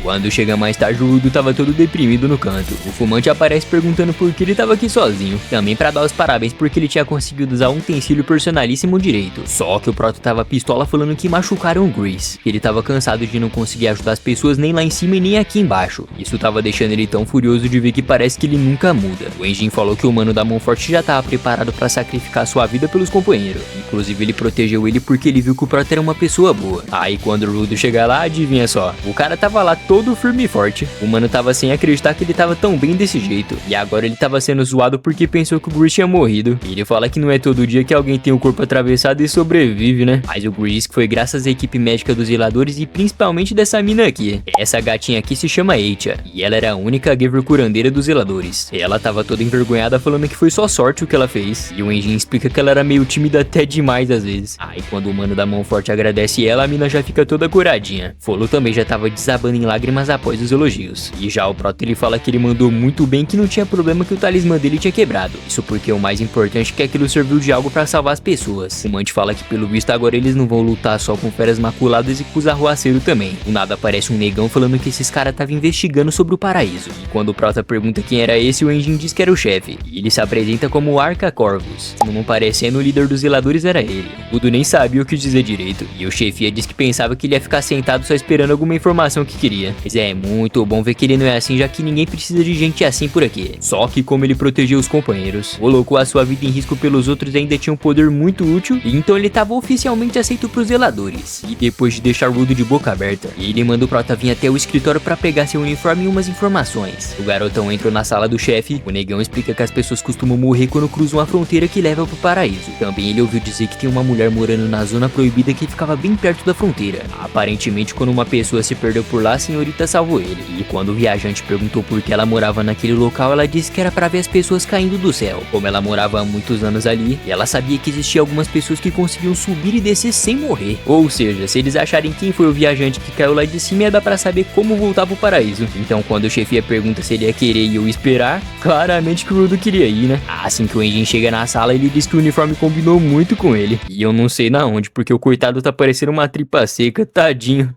Quando chega mais tarde, o Udo tava todo deprimido no canto. O fumante aparece perguntando por que ele tava aqui sozinho. Também pra dar os parabéns porque ele tinha conseguido usar um utensílio personalíssimo direito. Só que o Proto tava pistola falando que machucaram o Grease. Ele tava cansado de não conseguir ajudar as pessoas nem lá em cima e nem aqui embaixo. Isso tava deixando ele tão furioso de ver que parece que ele nunca muda. O Enjin falou que o mano da mão forte já tava preparado pra sacrificar sua vida pelos companheiros. Inclusive ele protegeu ele porque ele viu que o Proto era uma pessoa boa. Aí quando o Rudo chega lá, adivinha só, o cara tava lá todo firme e forte. O mano tava sem acreditar que ele tava tão bem desse jeito. E agora ele tava sendo zoado porque pensou que o Grease tinha morrido. E ele fala que não é todo dia que alguém tem o corpo atravessado e sobrevive, né? Mas o Grease foi graças à equipe médica dos zeladores e principalmente dessa mina aqui. Essa gatinha aqui se chama Eicha. E ela era a única Giver curandeira dos zeladores. Ela tava toda envergonhada falando que foi só sorte o que ela fez. E o Enjin explica que ela era meio tímida até demais às vezes. Aí quando o mano da mão forte agradece ela, a mina já fica toda curadinha. Folo também já tava desabando em lágrimas após os elogios. E já o Proto ele fala que ele mandou muito bem, que não tinha problema que o talismã dele tinha quebrado. Isso porque o mais importante é que aquilo serviu de algo pra salvar as pessoas. O Mante fala que pelo visto agora eles não vão lutar só com feras maculadas e com os arruaceiros também. Do nada aparece um negão falando que esses caras estavam investigando sobre o paraíso. E quando o Prota pergunta quem era esse, o Enjin diz que era o chefe. E ele se apresenta como Arca Corvus. Não parecendo, o líder dos zeladores era ele. O Udo nem sabia o que dizer direito. E o chefia disse que pensava que ele ia ficar sentado só esperando alguma informação que queria. Mas é muito bom ver que ele não é assim, já que ninguém precisa de gente assim por aqui. Só que como ele protegeu os companheiros, colocou a sua vida em risco pelos outros e ainda tinha um poder muito útil, então ele estava oficialmente aceito pros zeladores. E depois de deixar o Rudo de boca aberta, ele manda o Prota vir até o escritório para pegar seu uniforme e umas informações. O garotão entrou na sala do chefe, o negão explica que as pessoas costumam morrer quando cruzam a fronteira que leva pro paraíso. Também ele ouviu dizer que tem uma mulher morando na zona proibida que ficava bem perto da fronteira. Aparentemente quando uma pessoa se perdeu por lá, a senhorita salvou ele. E quando o viajante perguntou por que ela morava naquele local, ela disse que era para ver as pessoas caindo do céu. Como ela morava há muitos anos ali, e ela sabia que existia algumas pessoas que conseguiam subir e descer sem morrer. Ou seja, se eles acharem quem foi o viajante que caiu lá de cima, ia dar pra saber como voltar pro paraíso. Então quando o chefia pergunta se ele ia querer ir ou esperar, claramente que o Rudo queria ir, né? Assim que o Enjin chega na sala, ele diz que o uniforme combinou muito com ele. E eu não sei na onde, porque o coitado tá parecendo uma tripa seca, tadinho.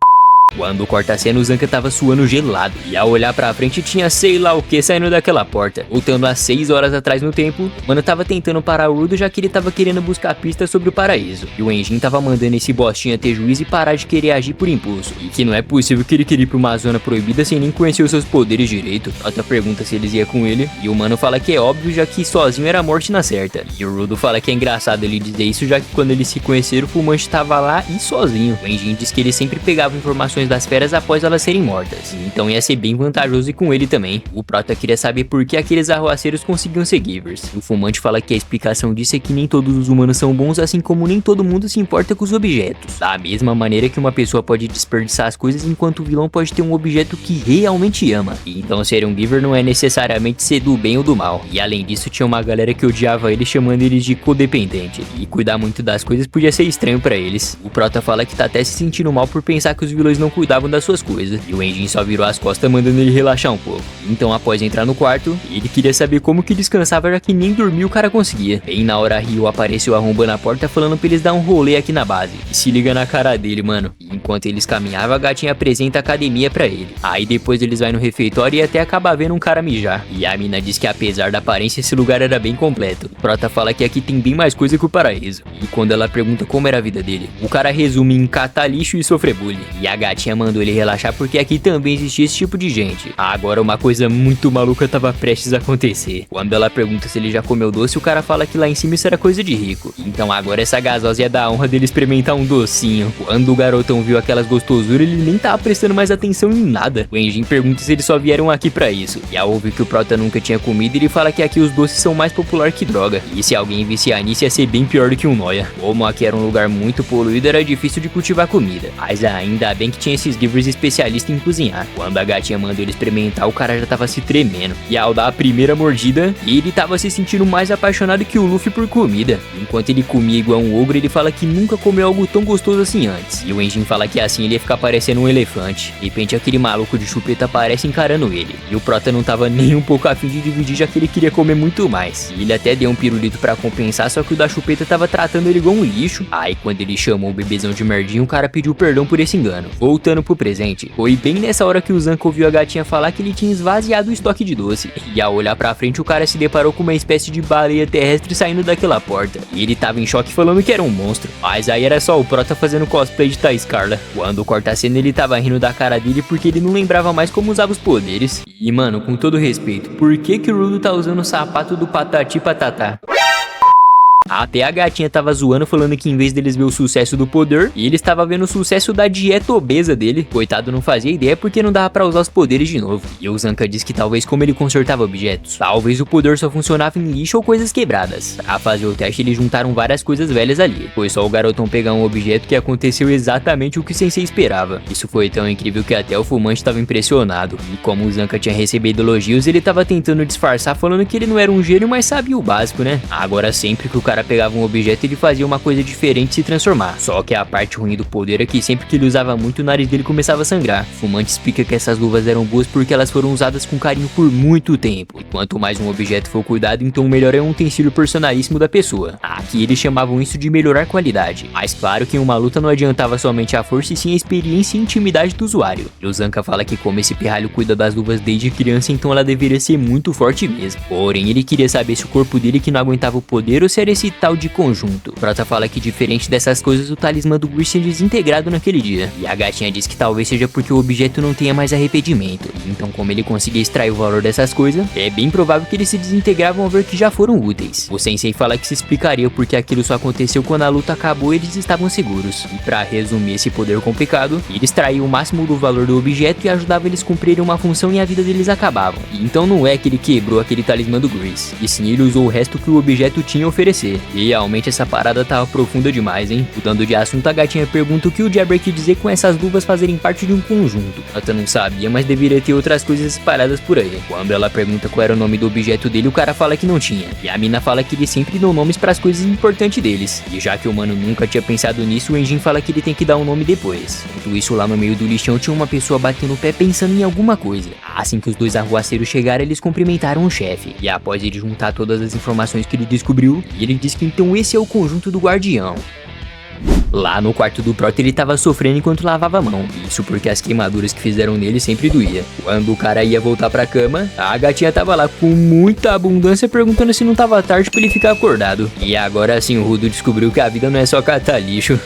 Quando corta a cena, o Zanka tava suando gelado, e ao olhar pra frente tinha sei lá o que saindo daquela porta. Voltando a 6 horas atrás no tempo, o mano tava tentando parar o Rudo, já que ele tava querendo buscar pistas sobre o paraíso. E o Enjin tava mandando esse bostinha ter juízo e parar de querer agir por impulso. E que não é possível que ele queria ir pra uma zona proibida sem nem conhecer os seus poderes direito. Outra pergunta se eles iam com ele, e o mano fala que é óbvio, já que sozinho era a morte na certa. E o Rudo fala que é engraçado ele dizer isso, já que quando eles se conheceram, o fumante tava lá e sozinho. O Enjin diz que ele sempre pegava informações informações das feras após elas serem mortas. Então ia ser bem vantajoso ir com ele também. O Prota queria saber por que aqueles arruaceiros conseguiam ser Givers. O Fumante fala que a explicação disso é que nem todos os humanos são bons, assim como nem todo mundo se importa com os objetos. Da mesma maneira que uma pessoa pode desperdiçar as coisas, enquanto o vilão pode ter um objeto que realmente ama. E então ser um Giver não é necessariamente ser do bem ou do mal. E além disso, tinha uma galera que odiava ele, chamando eles de codependente. E cuidar muito das coisas podia ser estranho pra eles. O Prota fala que tá até se sentindo mal por pensar que os vilões não cuidavam das suas coisas. E o Enjin só virou as costas mandando ele relaxar um pouco. Então após entrar no quarto, ele queria saber como que descansava, já que nem dormir o cara conseguia. Bem na hora, Ryo apareceu arrombando a porta falando pra eles dar um rolê aqui na base. E se liga na cara dele, mano. E enquanto eles caminhavam, a gatinha apresenta a academia pra ele. Aí depois eles vão no refeitório e até acaba vendo um cara mijar. E a mina diz que apesar da aparência, esse lugar era bem completo. O Prota fala que aqui tem bem mais coisa que o paraíso. E quando ela pergunta como era a vida dele, o cara resume em catar lixo e sofrer bullying. E a gatinha mandou ele relaxar porque aqui também existia esse tipo de gente. Agora uma coisa muito maluca tava prestes a acontecer. Quando ela pergunta se ele já comeu doce, o cara fala que lá em cima isso era coisa de rico. Então agora essa gasosa ia dar a honra dele experimentar um docinho. Quando o garotão viu aquelas gostosuras, ele nem tava prestando mais atenção em nada. O Enjin pergunta se eles só vieram aqui pra isso. E ao ouvir que o Prota nunca tinha comido, ele fala que aqui os doces são mais popular que droga. E se alguém viciar nisso ia ser bem pior do que um noia. Como aqui era um lugar muito poluído, era difícil de cultivar comida. Mas ainda bem que tinha esses Givers especialistas em cozinhar. Quando a gatinha mandou ele experimentar, o cara já tava se tremendo. E ao dar a primeira mordida, ele tava se sentindo mais apaixonado que o Luffy por comida. Enquanto ele comia igual um ogro, ele fala que nunca comeu algo tão gostoso assim antes. E o Enjin fala que assim ele ia ficar parecendo um elefante. De repente aquele maluco de chupeta aparece encarando ele. E o Prota não tava nem um pouco afim de dividir, já que ele queria comer muito mais. E ele até deu um pirulito pra compensar, só que o da chupeta tava tratando ele igual um lixo. Aí quando ele chamou o bebezão de merdinho, o cara pediu perdão por esse engano. Voltando pro presente, foi bem nessa hora que o Zanko ouviu a gatinha falar que ele tinha esvaziado o estoque de doce. E ao olhar pra frente, o cara se deparou com uma espécie de baleia terrestre saindo daquela porta. E ele tava em choque falando que era um monstro. Mas aí era só o Prota fazendo cosplay de Thais Carla. Quando corta a cena, ele tava rindo da cara dele porque ele não lembrava mais como usava os poderes. E mano, com todo respeito, por que que o Rudo tá usando o sapato do Patati Patatá? Até a gatinha tava zoando, falando que em vez deles ver o sucesso do poder, ele estava vendo o sucesso da dieta obesa dele. Coitado, não fazia ideia porque não dava pra usar os poderes de novo. E o Zanka diz que talvez como ele consertava objetos, talvez o poder só funcionava em lixo ou coisas quebradas. Pra fazer o teste, eles juntaram várias coisas velhas ali. Foi só o garotão pegar um objeto que aconteceu exatamente o que o Sensei esperava. Isso foi tão incrível que até o Fumante estava impressionado. E como o Zanka tinha recebido elogios, ele tava tentando disfarçar, falando que ele não era um gênio, mas sabia o básico, né? Agora sempre que o cara pegava um objeto, ele fazia uma coisa diferente se transformar. Só que a parte ruim do poder é que sempre que ele usava muito, o nariz dele começava a sangrar. Fumante explica que essas luvas eram boas porque elas foram usadas com carinho por muito tempo. E quanto mais um objeto for cuidado, então o melhor é um utensílio personalíssimo da pessoa. Aqui eles chamavam isso de melhorar qualidade. Mas claro que em uma luta não adiantava somente a força e sim a experiência e intimidade do usuário. E o Zanka fala que como esse pirralho cuida das luvas desde criança, então ela deveria ser muito forte mesmo. Porém, ele queria saber se o corpo dele que não aguentava o poder ou se era esse tal de conjunto. Prota fala que diferente dessas coisas, o talismã do Gear tinha desintegrado naquele dia. E a gatinha diz que talvez seja porque o objeto não tenha mais arrependimento. Então como ele conseguia extrair o valor dessas coisas, é bem provável que eles se desintegravam ao ver que já foram úteis. O Sensei fala que se explicaria porque aquilo só aconteceu quando a luta acabou e eles estavam seguros. E pra resumir esse poder complicado, ele extraía o máximo do valor do objeto e ajudava eles a cumprirem uma função e a vida deles acabava. E então não é que ele quebrou aquele talismã do Grease, e sim ele usou o resto que o objeto tinha a oferecer. E realmente essa parada tava profunda demais, hein? Mudando de assunto, a gatinha pergunta o que o Jabber quer dizer com essas luvas fazerem parte de um conjunto. Ela não sabia, mas deveria ter outras coisas espalhadas por aí. Quando ela pergunta qual era o nome do objeto dele, o cara fala que não tinha. E a mina fala que eles sempre dão nomes para as coisas importantes deles. E já que o mano nunca tinha pensado nisso, o Enjin fala que ele tem que dar um nome depois. Enquanto isso, lá no meio do lixão tinha uma pessoa batendo o pé pensando em alguma coisa. Assim que os dois arruaceiros chegaram, eles cumprimentaram o chefe. E após ele juntar todas as informações que ele descobriu, ele disse que então esse é o conjunto do Guardião. Lá no quarto do Prota ele tava sofrendo enquanto lavava a mão. Isso porque as queimaduras que fizeram nele sempre doía. Quando o cara ia voltar pra cama, a gatinha tava lá com muita abundância perguntando se não tava tarde pra ele ficar acordado. E agora sim o Rudo descobriu que a vida não é só catar lixo.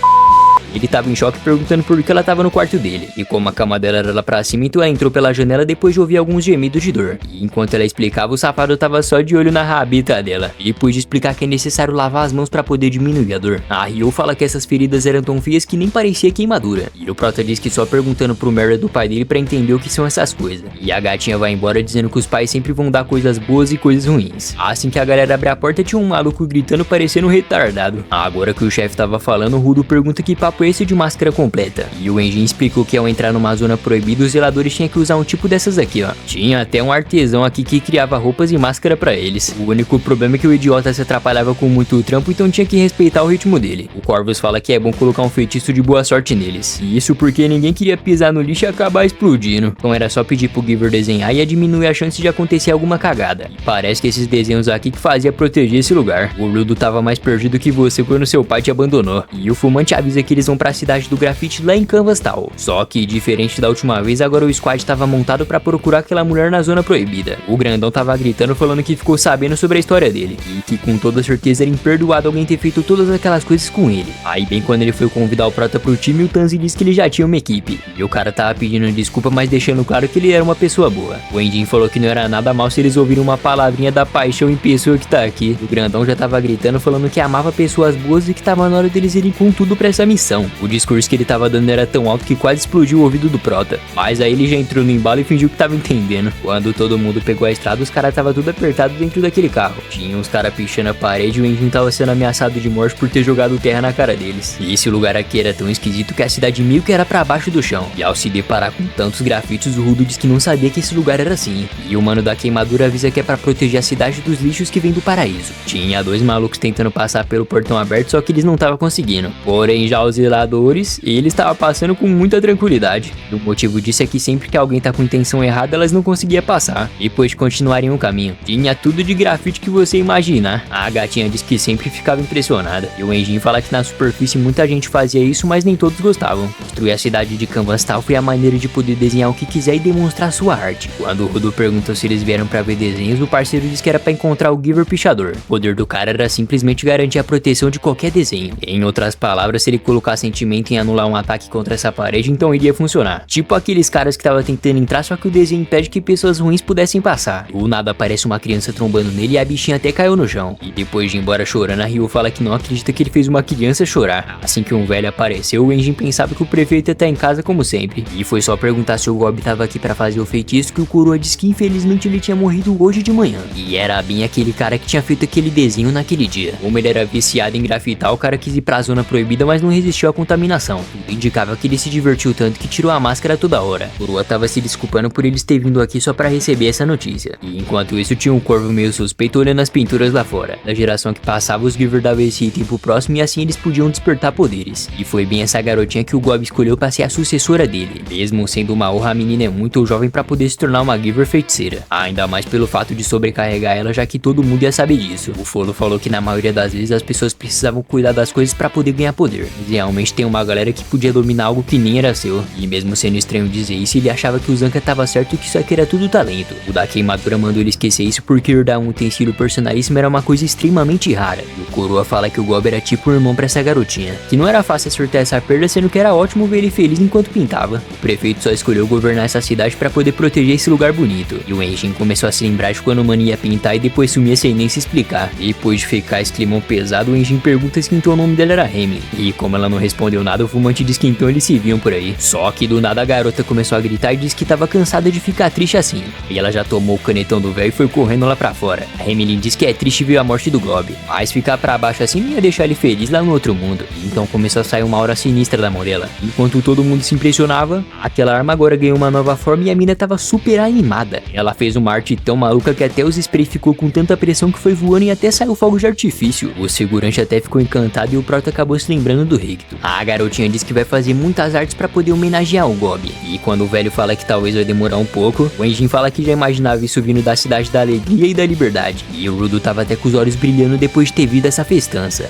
Ele tava em choque perguntando por que ela tava no quarto dele. E como a cama dela era lá pra cima, então ela entrou pela janela depois de ouvir alguns gemidos de dor. E enquanto ela explicava, o safado tava só de olho na rabita dela. E depois de explicar que é necessário lavar as mãos pra poder diminuir a dor. A Ryo fala que essas feridas eram tão feias que nem parecia queimadura. E o prota diz que só perguntando pro Mary do pai dele pra entender o que são essas coisas. E a gatinha vai embora dizendo que os pais sempre vão dar coisas boas e coisas ruins. Assim que a galera abre a porta, tinha um maluco gritando parecendo um retardado. Agora que o chefe tava falando, o Rudo pergunta que papo é esse de máscara completa. E o Enjin explicou que ao entrar numa zona proibida, os zeladores tinham que usar um tipo dessas aqui, ó. Tinha até um artesão aqui que criava roupas e máscara pra eles. O único problema é que o idiota se atrapalhava com muito trampo, então tinha que respeitar o ritmo dele. O Corvus fala que é bom colocar um feitiço de boa sorte neles. E isso porque ninguém queria pisar no lixo e acabar explodindo. Então era só pedir pro Giver desenhar e ia diminuir a chance de acontecer alguma cagada. E parece que esses desenhos aqui que fazia proteger esse lugar. O Rudo tava mais perdido que você quando seu pai te abandonou. E o fumante avisa que eles vão pra cidade do grafite lá em Canvas Town. Só que, diferente da última vez, agora o squad tava montado pra procurar aquela mulher na zona proibida. O grandão tava gritando falando que ficou sabendo sobre a história dele. E que com toda certeza era imperdoado alguém ter feito todas aquelas coisas com ele. Aí bem quando ele foi convidar o prota pro time, o Tanzi disse que ele já tinha uma equipe. E o cara tava pedindo desculpa, mas deixando claro que ele era uma pessoa boa. O Enjin falou que não era nada mal se eles ouviram uma palavrinha da paixão em pessoa que tá aqui. O grandão já tava gritando falando que amava pessoas boas e que tava na hora deles irem com tudo pra essa missão. O discurso que ele tava dando era tão alto que quase explodiu o ouvido do prota. Mas aí ele já entrou no embalo e fingiu que tava entendendo. Quando todo mundo pegou a estrada, os caras tava tudo apertado dentro daquele carro. Tinha uns caras pichando a parede e o Enjin tava sendo ameaçado de morte por ter jogado terra na cara deles. E esse lugar aqui era tão esquisito que a cidade meio que era pra baixo do chão. E ao se deparar com tantos grafites, o Rudo diz que não sabia que esse lugar era assim. E o mano da queimadura avisa que é pra proteger a cidade dos lixos que vem do paraíso. Tinha dois malucos tentando passar pelo portão aberto, só que eles não estavam conseguindo. Porém, já os zeladores, eles estavam passando com muita tranquilidade. E o motivo disso é que sempre que alguém tá com intenção errada, elas não conseguiam passar. Depois de continuarem o caminho. Tinha tudo de grafite que você imaginar. A gatinha diz que sempre ficava impressionada. E o Enjin fala que na superfície muita gente fazia isso, mas nem todos gostavam. Construir a cidade de Canvas Town foi a maneira de poder desenhar o que quiser e demonstrar sua arte. Quando o Rudo perguntou se eles vieram pra ver desenhos, o parceiro disse que era pra encontrar o Giver Pichador. O poder do cara era simplesmente garantir a proteção de qualquer desenho. Em outras palavras, se ele colocar sentimento em anular um ataque contra essa parede, então iria funcionar. Tipo aqueles caras que tava tentando entrar, só que o desenho impede que pessoas ruins pudessem passar. Do nada aparece uma criança trombando nele e a bichinha até caiu no chão. E depois de ir embora chorando, a Ryo fala que não acredita que ele fez uma criança chorar. Assim que um velho apareceu, o Enjin pensava que o prefeito ia estar em casa como sempre. E foi só perguntar se o Gob tava aqui pra fazer o feitiço que o coroa disse que infelizmente ele tinha morrido hoje de manhã. E era bem aquele cara que tinha feito aquele desenho naquele dia. Como ele era viciado em grafitar, o cara quis ir pra zona proibida, mas não resistiu à contaminação. Tudo indicava que ele se divertiu tanto que tirou a máscara toda hora. O coroa tava se desculpando por eles ter vindo aqui só pra receber essa notícia. E enquanto isso tinha um corvo meio suspeito olhando as pinturas lá fora. Da geração que passava, os Giver davam esse item pro próximo e assim eles podiam despertar poderes. E foi bem essa garotinha que o Gob escolheu pra ser a sucessora dele. Mesmo sendo uma honra, a menina é muito jovem pra poder se tornar uma Giver feiticeira. Ainda mais pelo fato de sobrecarregar ela, já que todo mundo ia saber disso. O Folo falou que na maioria das vezes as pessoas precisavam cuidar das coisas pra poder ganhar poder. E realmente tem uma galera que podia dominar algo que nem era seu. E mesmo sendo estranho dizer isso, ele achava que o Zanka tava certo e que isso aqui era tudo talento. O da queimadura mandou ele esquecer isso porque herdar um utensílio personalíssimo era uma coisa extremamente rara. E o coroa fala que o Gob era tipo um irmão pra essa garotinha. Que não era fácil acertar essa perda, sendo que era ótimo ver ele feliz enquanto pintava. O prefeito só escolheu governar essa cidade pra poder proteger esse lugar bonito. E o Enjin começou a se lembrar de quando o mano ia pintar e depois sumia sem nem se explicar. Depois de ficar esse climão pesado, o Enjin pergunta se então o nome dela era Hamlin. E como ela não respondeu nada, o fumante diz que então eles se viam por aí. Só que do nada a garota começou a gritar e disse que tava cansada de ficar triste assim. E ela já tomou o canetão do velho e foi correndo lá pra fora. A Hamlin diz que é triste ver a morte do Gob, mas ficar pra baixo assim não ia deixar ele feliz lá no outro mundo. E então começou a sair uma aura sinistra da mão dela. Enquanto todo mundo se impressionava, aquela arma agora ganhou uma nova forma e a mina tava super animada. Ela fez uma arte tão maluca que até os sprays ficou com tanta pressão que foi voando e até saiu fogo de artifício. O segurante até ficou encantado e o prota acabou se lembrando do Ricto. A garotinha diz que vai fazer muitas artes pra poder homenagear o Gob. E quando o velho fala que talvez vai demorar um pouco, o Enjin fala que já imaginava isso vindo da cidade da alegria e da liberdade. E o Rudo tava até com os olhos brilhando depois de ter visto essa festança.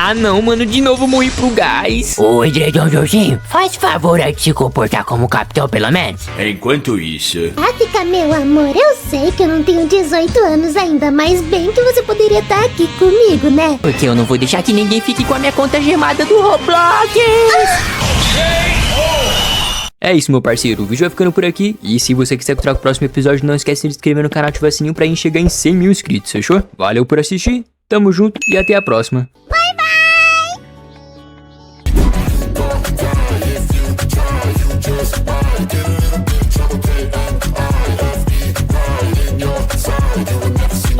Ah não, mano, de novo morri pro gás. Ô, Edredãozinho, faz favor aí de se comportar como capitão, pelo menos. Enquanto isso, África, meu amor, eu sei que eu não tenho 18 anos ainda, mas bem que você poderia estar aqui comigo, né? Porque eu não vou deixar que ninguém fique com a minha conta gemada do Roblox. É isso, meu parceiro, o vídeo vai ficando por aqui. E se você quiser continuar com o próximo episódio, não esquece de se inscrever no canal e ativar o sininho pra gente chegar em 100 mil inscritos, fechou? Valeu por assistir, tamo junto e até a próxima. Bye, bye!